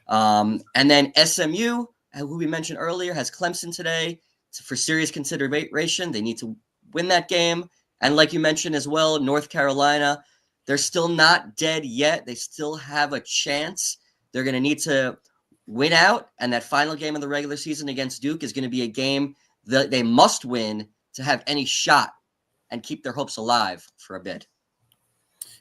S14: And then SMU, who we mentioned earlier, has Clemson today for serious consideration. They need to win that game. And like you mentioned as well, North Carolina, they're still not dead yet. They still have a chance. They're going to need to win out. And that final game of the regular season against Duke is going to be a game that they must win to have any shot and keep their hopes alive for a bid.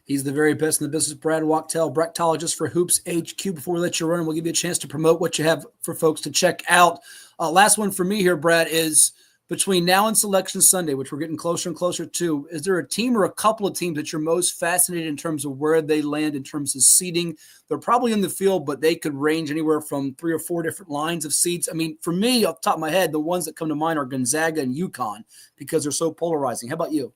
S1: He's the very best in the business, Brad Wachtel, bracketologist for Hoops HQ. Before we let you run, we'll give you a chance to promote what you have for folks to check out. Last one for me here, Brad, is between now and Selection Sunday, which we're getting closer and closer to, is there a team or a couple of teams that you're most fascinated in terms of where they land in terms of seeding? They're probably in the field, but they could range anywhere from 3 or 4 different lines of seeds. I mean, for me, off the top of my head, the ones that come to mind are Gonzaga and UConn because they're so polarizing. How about you?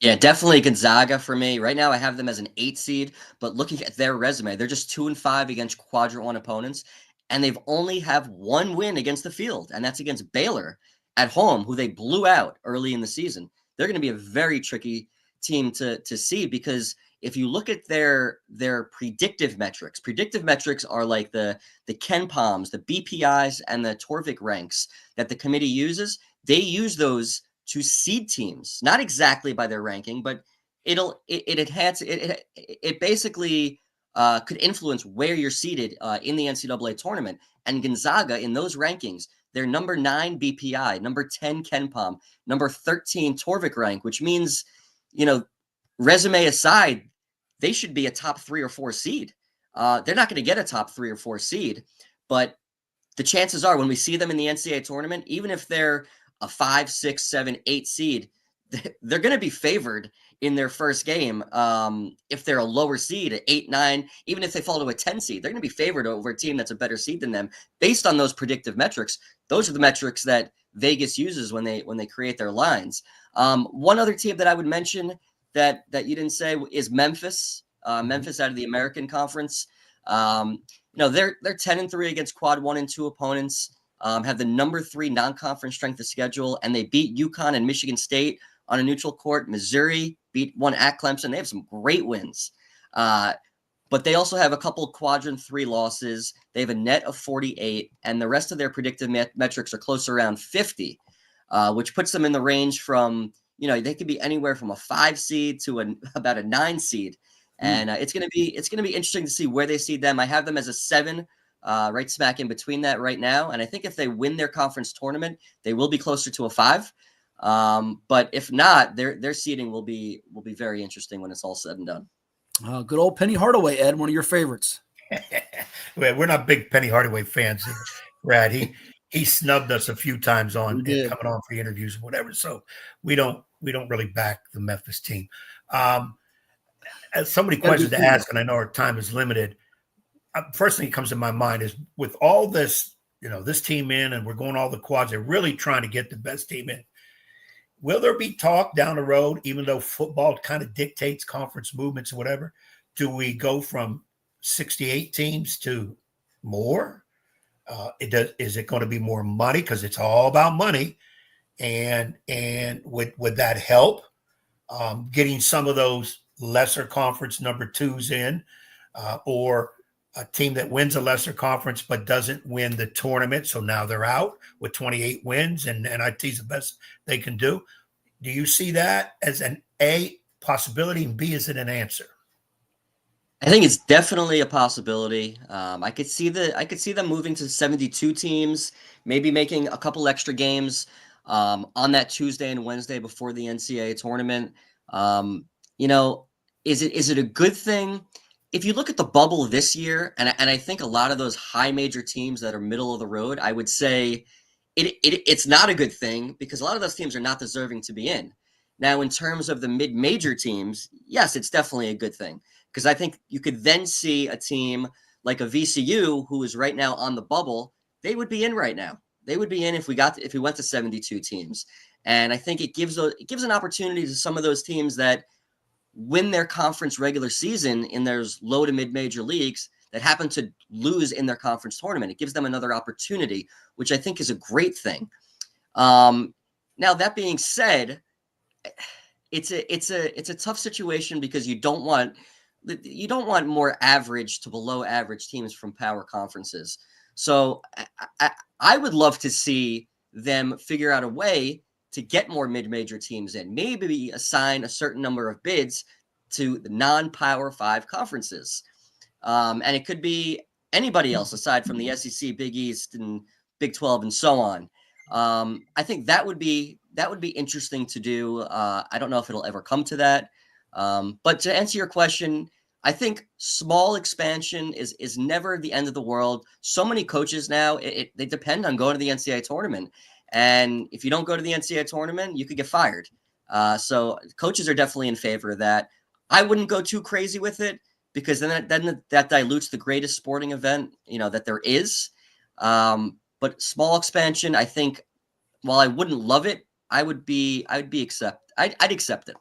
S14: Yeah, definitely Gonzaga for me. Right now I have them as an 8 seed, but looking at their resume, they're just 2-5 against quadrant 1 opponents, and they've only have 1 win against the field, and that's against Baylor at home, who they blew out early in the season. They're going to be a very tricky team to see, because if you look at their predictive metrics are like the Ken Palms, the BPIs, and the Torvik ranks that the committee uses. They use those to seed teams, not exactly by their ranking, but it basically could influence where you're seated in the NCAA tournament. And Gonzaga, in those rankings, they're number 9 BPI, number 10 Ken Palm, number 13 Torvik rank, which means, resume aside, they should be a top 3 or 4 seed. They're not going to get a top 3 or 4 seed, but the chances are when we see them in the NCAA tournament, even if they're a 5, 6, 7, 8 seed, they're going to be favored in their first game. If they're a lower seed, at 8, 9, even if they fall to a 10 seed, they're going to be favored over a team that's a better seed than them based on those predictive metrics. Those are the metrics that Vegas uses when they create their lines. One other team that I would mention that you didn't say is Memphis. Memphis out of the American Conference. They're 10-3 against quad 1 and 2 opponents. Have the number 3 non-conference strength of schedule, and they beat UConn and Michigan State on a neutral court. Missouri beat 1 at Clemson. They have some great wins. But they also have a couple quadrant 3 losses. They have a net of 48, and the rest of their predictive metrics are close around 50, which puts them in the range from they could be anywhere from a 5 seed to about a 9 seed. And it's going to be interesting to see where they seed them. I have them as a 7, right smack in between that right now. And I think if they win their conference tournament, they will be closer to a 5. But if not, their seeding will be very interesting when it's all said and done.
S1: Good old Penny Hardaway, Ed, one of your favorites.
S2: Well, we're not big Penny Hardaway fans here, Brad. He snubbed us a few times on coming on for interviews and whatever. So we don't really back the Memphis team. So many questions to ask, and I know our time is limited. First thing that comes to my mind is with all this, this team in, and we're going all the quads, they're really trying to get the best team in. Will there be talk down the road, even though football kind of dictates conference movements or whatever? Do we go from 68 teams to more? Is it going to be more money? Because it's all about money. And would that help getting some of those lesser conference number 2s in, or a team that wins a lesser conference but doesn't win the tournament, so now they're out with 28 wins and NIT's the best they can do? Do you see that as an A, possibility, and B, is it an answer?
S14: I think it's definitely a possibility. I could see them moving to 72 teams, maybe making a couple extra games on that Tuesday and Wednesday before the NCAA tournament. Is it a good thing? If you look at the bubble this year, and I think a lot of those high major teams that are middle of the road, I would say it's not a good thing because a lot of those teams are not deserving to be in. Now, in terms of the mid-major teams, yes, it's definitely a good thing because I think you could then see a team like a VCU who is right now on the bubble. They would be in right now. They would be in if we went to 72 teams. And I think it gives an opportunity to some of those teams that win their conference regular season in those low to mid-major leagues that happen to lose in their conference tournament. It gives them another opportunity, which I think is a great thing. Now, that being said, it's a tough situation because you don't want more average to below average teams from power conferences. So I would love to see them figure out a way to get more mid-major teams in, maybe assign a certain number of bids to the non-Power 5 conferences. And it could be anybody else aside from the SEC, Big East, and Big 12, and so on. I think that would be interesting to do. I don't know if it'll ever come to that. But to answer your question, I think small expansion is never the end of the world. So many coaches now, they depend on going to the NCAA tournament. And if you don't go to the NCAA tournament, you could get fired. So coaches are definitely in favor of that. I wouldn't go too crazy with it because then that dilutes the greatest sporting event, that there is. But small expansion, I think, while I wouldn't love it, I'd accept it.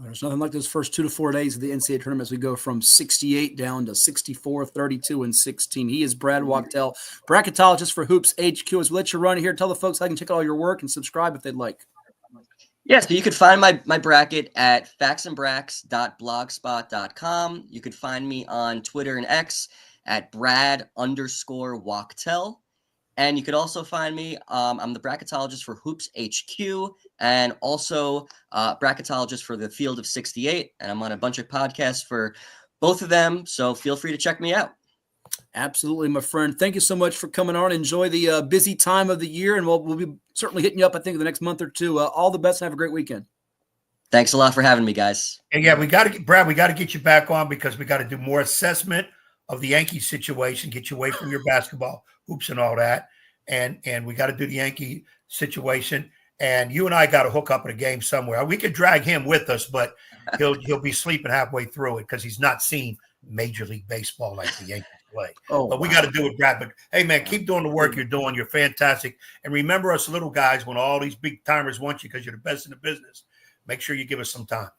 S1: There's nothing like those first 2 to 4 days of the NCAA tournament as we go from 68 down to 64, 32, and 16. He is Brad Wachtel, bracketologist for Hoops HQ. As we let you run here, tell the folks how they can check out all your work and subscribe if they'd like.
S14: Yeah, so you can find my bracket at faxandbracks.blogspot.com. You could find me on Twitter and X at Brad_Wachtel. And you could also find me, I'm the bracketologist for Hoops HQ and also bracketologist for the Field of 68. And I'm on a bunch of podcasts for both of them. So feel free to check me out.
S1: Absolutely, my friend. Thank you so much for coming on. Enjoy the busy time of the year. And we'll be certainly hitting you up, I think, in the next month or two. All the best and have a great weekend.
S14: Thanks a lot for having me, guys.
S2: And yeah, we got to get you back on because we got to do more assessment of the Yankees situation, get you away from your basketball hoops and all that. And we got to do the Yankee situation. And you and I got to hook up at a game somewhere. We could drag him with us, but he'll be sleeping halfway through it because he's not seen Major League Baseball like the Yankees play. But we got to do it, Brad. But hey, man, keep doing the work you're doing. You're fantastic. And remember us little guys, when all these big timers want you because you're the best in the business, make sure you give us some time.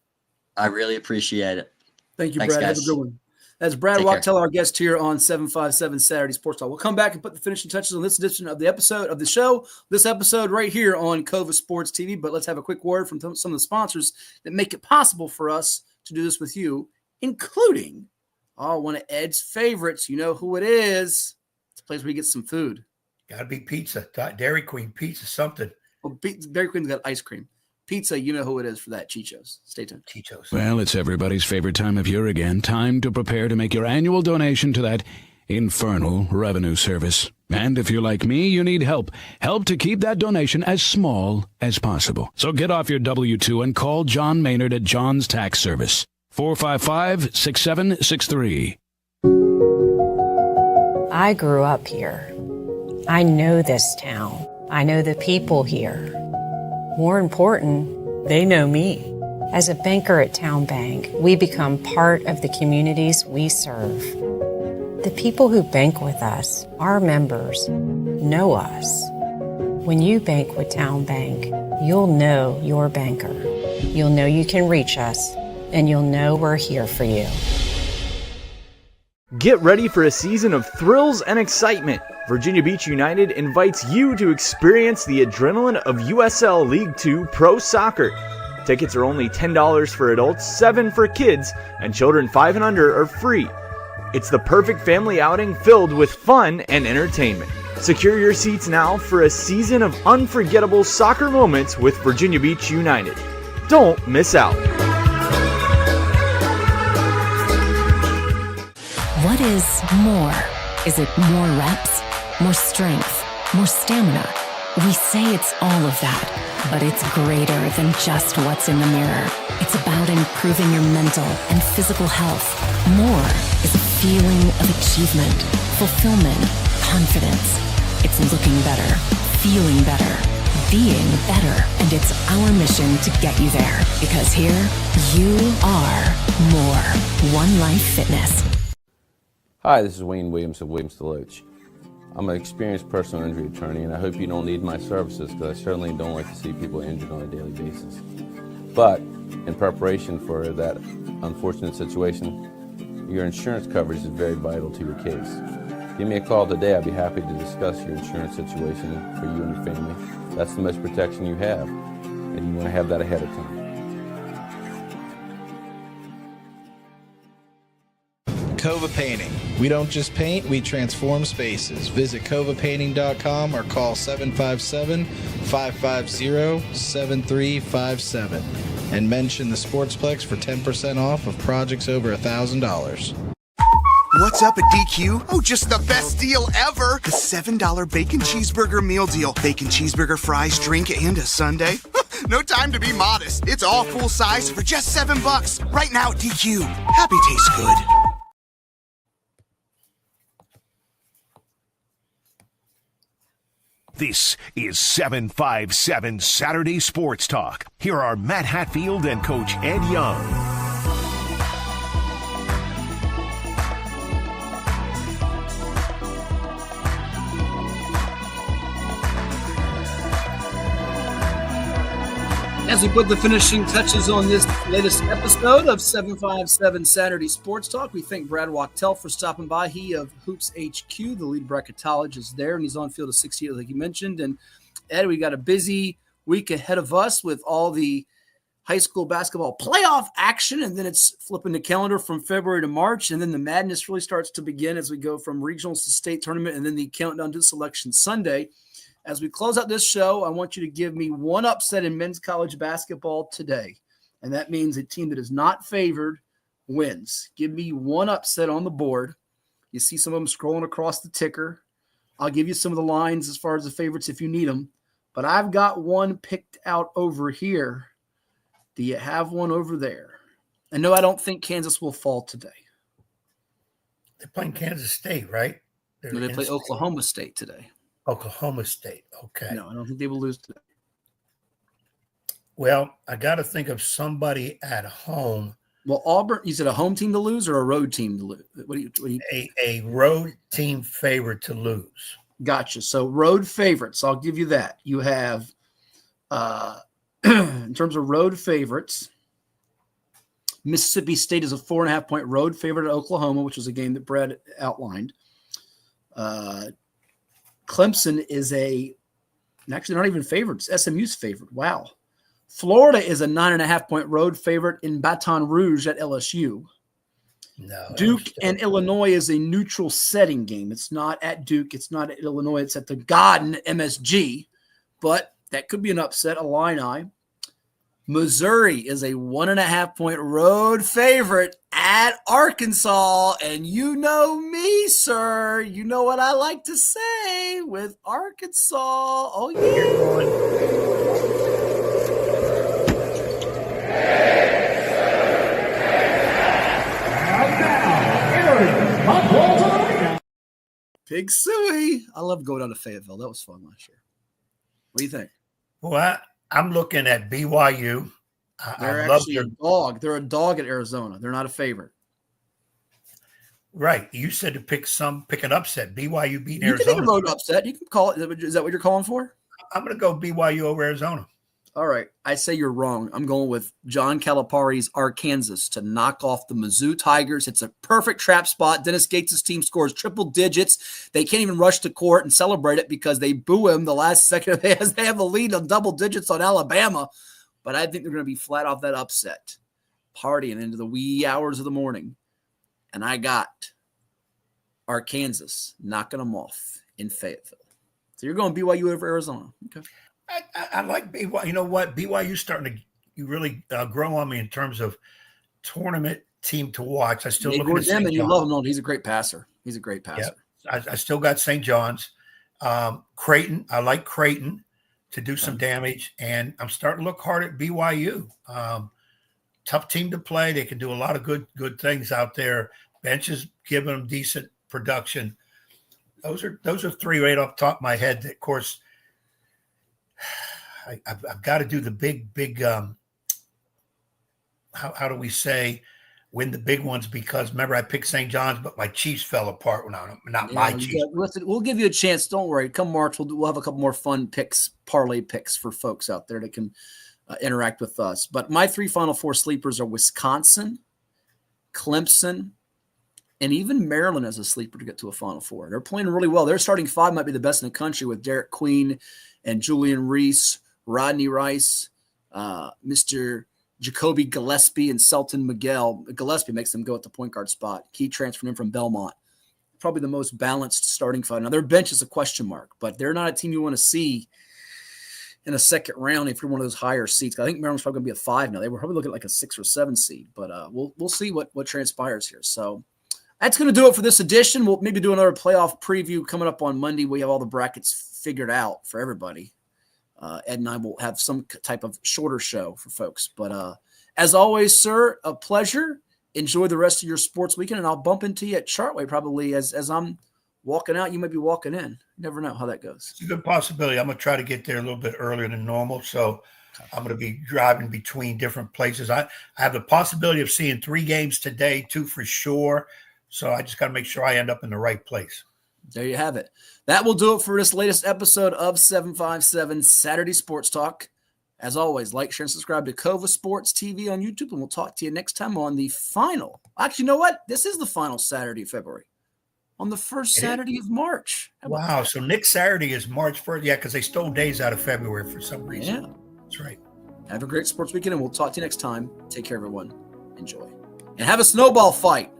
S14: I really appreciate it.
S1: Thank you,
S14: Thanks,
S1: Brad.
S14: guys.
S1: Have a good one. That's Brad Wachtel, our guest here on 757 Saturday Sports Talk. We'll come back and put the finishing touches on this edition of the show, this episode right here on CoVA Sports TV. But let's have a quick word from some of the sponsors that make it possible for us to do this with you, including one of Ed's favorites. You know who it is. It's a place where you get some food.
S2: Got to be pizza, Dairy Queen pizza, something.
S1: Well, Dairy Queen's got ice cream. Pizza, you know who it is for that. Chichos. Stay tuned.
S2: Chichos.
S7: Well, it's everybody's favorite time of year again. Time to prepare to make your annual donation to that infernal revenue service. And if you're like me, you need help. Help to keep that donation as small as possible. So get off your W-2 and call John Maynard at John's Tax Service. 455-6763.
S12: I grew up here. I know this town. I know the people here. More important, they know me. As a banker at Town Bank, we become part of the communities we serve. The people who bank with us, our members, know us. When you bank with Town Bank, you'll know your banker. You'll know you can reach us, and you'll know we're here for you.
S15: Get ready for a season of thrills and excitement. Virginia Beach United invites you to experience the adrenaline of USL League 2 Pro Soccer. Tickets are only $10 for adults, $7 for kids, and children 5 and under are free. It's the perfect family outing filled with fun and entertainment. Secure your seats now for a season of unforgettable soccer moments with Virginia Beach United. Don't miss out.
S5: What is more? Is it more reps, more strength, more stamina? We say it's all of that, but it's greater than just what's in the mirror. It's about improving your mental and physical health. More is a feeling of achievement, fulfillment, confidence. It's looking better, feeling better, being better, and it's our mission to get you there. Because here, you are more. One Life Fitness.
S4: Hi, this is Wayne Williams of Williams Deloach. I'm an experienced personal injury attorney, and I hope you don't need my services because I certainly don't like to see people injured on a daily basis. But in preparation for that unfortunate situation, your insurance coverage is very vital to your case. Give me a call today. I'd be happy to discuss your insurance situation for you and your family. That's the most protection you have, and you want to have that ahead of time.
S16: CoVA Painting. We don't just paint, we transform spaces. Visit covapainting.com or call 757-550-7357 and mention the Sportsplex for 10% off of projects over $1,000.
S8: What's up at DQ? Oh, just the best deal ever! The $7 bacon cheeseburger meal deal. Bacon cheeseburger, fries, drink, and a sundae. No time to be modest. It's all full size for just $7. Right now at DQ. Happy tastes good.
S3: This is 757 Saturday Sports Talk. Here are Matt Hatfield and Coach Ed Young.
S1: As we put the finishing touches on this latest episode of 757 Saturday Sports Talk, we thank Brad Wachtel for stopping by. He of Hoops HQ, the lead bracketologist, is there, and he's on field of 68, like you mentioned. And Ed, we got a busy week ahead of us with all the high school basketball playoff action, and then it's flipping the calendar from February to March, and then the madness really starts to begin as we go from regionals to state tournament, and then the countdown to selection Sunday. As we close out this show, I want you to give me one upset in men's college basketball today. And that means a team that is not favored wins. Give me one upset on the board. You see some of them scrolling across the ticker. I'll give you some of the lines as far as the favorites if you need them. But I've got one picked out over here. Do you have one over there? And no, I don't think Kansas will fall today.
S2: They're playing Kansas State, right?
S1: No, they play Oklahoma State today.
S2: Oklahoma State, okay.
S1: No, I don't think they will lose today.
S2: Well, I got to think of somebody at home.
S1: Well, Auburn, you said a home team to lose or a road team to lose? What do you
S2: A road team favorite to lose.
S1: Gotcha. So road favorites, I'll give you that. You have, in terms of road favorites, Mississippi State is a 4.5-point road favorite at Oklahoma, which was a game that Brad outlined. Clemson is actually not even favored. It's SMU's favorite. Wow. Florida is a 9.5-point road favorite in Baton Rouge at LSU.
S2: No.
S1: Duke and Illinois is a neutral setting game. It's not at Duke. It's not at Illinois. It's at the Garden MSG. But that could be an upset, a Illini. Missouri is a 1.5-point road favorite at Arkansas. And you know me, sir. You know what I like to say with Arkansas. Oh, yeah. Big Suey. I love going down to Fayetteville. That was fun last year. What do you think?
S2: Well, I'm looking at BYU.
S1: They're actually a dog. They're a dog at Arizona. They're not a favorite.
S2: Right. You said to pick an upset. BYU beating
S1: You
S2: Arizona.
S1: can take a road upset. You can call it. Is that what you're calling for?
S2: I'm going to go BYU over Arizona.
S1: All right. I say you're wrong. I'm going with John Calipari's Arkansas to knock off the Mizzou Tigers. It's a perfect trap spot. Dennis Gates' team scores triple digits. They can't even rush to court and celebrate it because they boo him the last second. They have the lead on double digits on Alabama. But I think they're going to be flat off that upset, partying into the wee hours of the morning. And I got Arkansas knocking them off in Fayetteville. So you're going BYU over Arizona. Okay.
S2: I like BYU. You know what? BYU's starting to really grow on me in terms of tournament team to watch. I still look at
S1: him, and you love him. No, he's a great passer. He's a great passer.
S2: Yeah, I still got St. John's. Creighton. I like Creighton to do some damage, and I'm starting to look hard at BYU. Tough team to play. They can do a lot of good things out there. Bench is giving them decent production. Those are three right off the top of my head. Of course, I've got to do the big. How do we say win the big ones? Because remember, I picked St. John's, but my Chiefs fell apart. Not my Chiefs.
S1: We'll give you a chance. Don't worry. Come March, we'll have a couple more fun parlay picks for folks out there that can interact with us. But my three Final Four sleepers are Wisconsin, Clemson, and even Maryland as a sleeper to get to a Final Four. They're playing really well. Their starting five might be the best in the country with Derek Queen and Julian Reese, Rodney Rice, Mr. Jacoby Gillespie, and Selton Miguel. Gillespie makes them go at the point guard spot. He transferred in from Belmont. Probably the most balanced starting five. Now, their bench is a question mark, but they're not a team you want to see in a second round if you're one of those higher seeds. I think Maryland's probably going to be a 5 now. They were probably looking at like a 6 or 7 seed, but we'll see what transpires here. So that's going to do it for this edition. We'll maybe do another playoff preview coming up on Monday. We have all the brackets figured out for everybody. Ed and I will have some type of shorter show for folks. But as always, sir, a pleasure. Enjoy the rest of your sports weekend, and I'll bump into you at Chartway probably as I'm walking out. You might be walking in. You never know how that goes.
S2: It's a good possibility. I'm going to try to get there a little bit earlier than normal, so I'm going to be driving between different places. I have the possibility of seeing 3 games today, 2 for sure, so I just got to make sure I end up in the right place.
S1: There you have it. That will do it for this latest episode of 757 Saturday Sports Talk. As always, like, share, and subscribe to CoVA Sports TV on YouTube, and we'll talk to you next time on the final. Actually, you know what? This is the final Saturday of February. On the first Saturday of March.
S2: Wow. So next Saturday is March 1st. Yeah, because they stole days out of February for some reason.
S1: Yeah.
S2: That's right.
S1: Have a great sports weekend, and we'll talk to you next time. Take care, everyone. Enjoy. And have a snowball fight.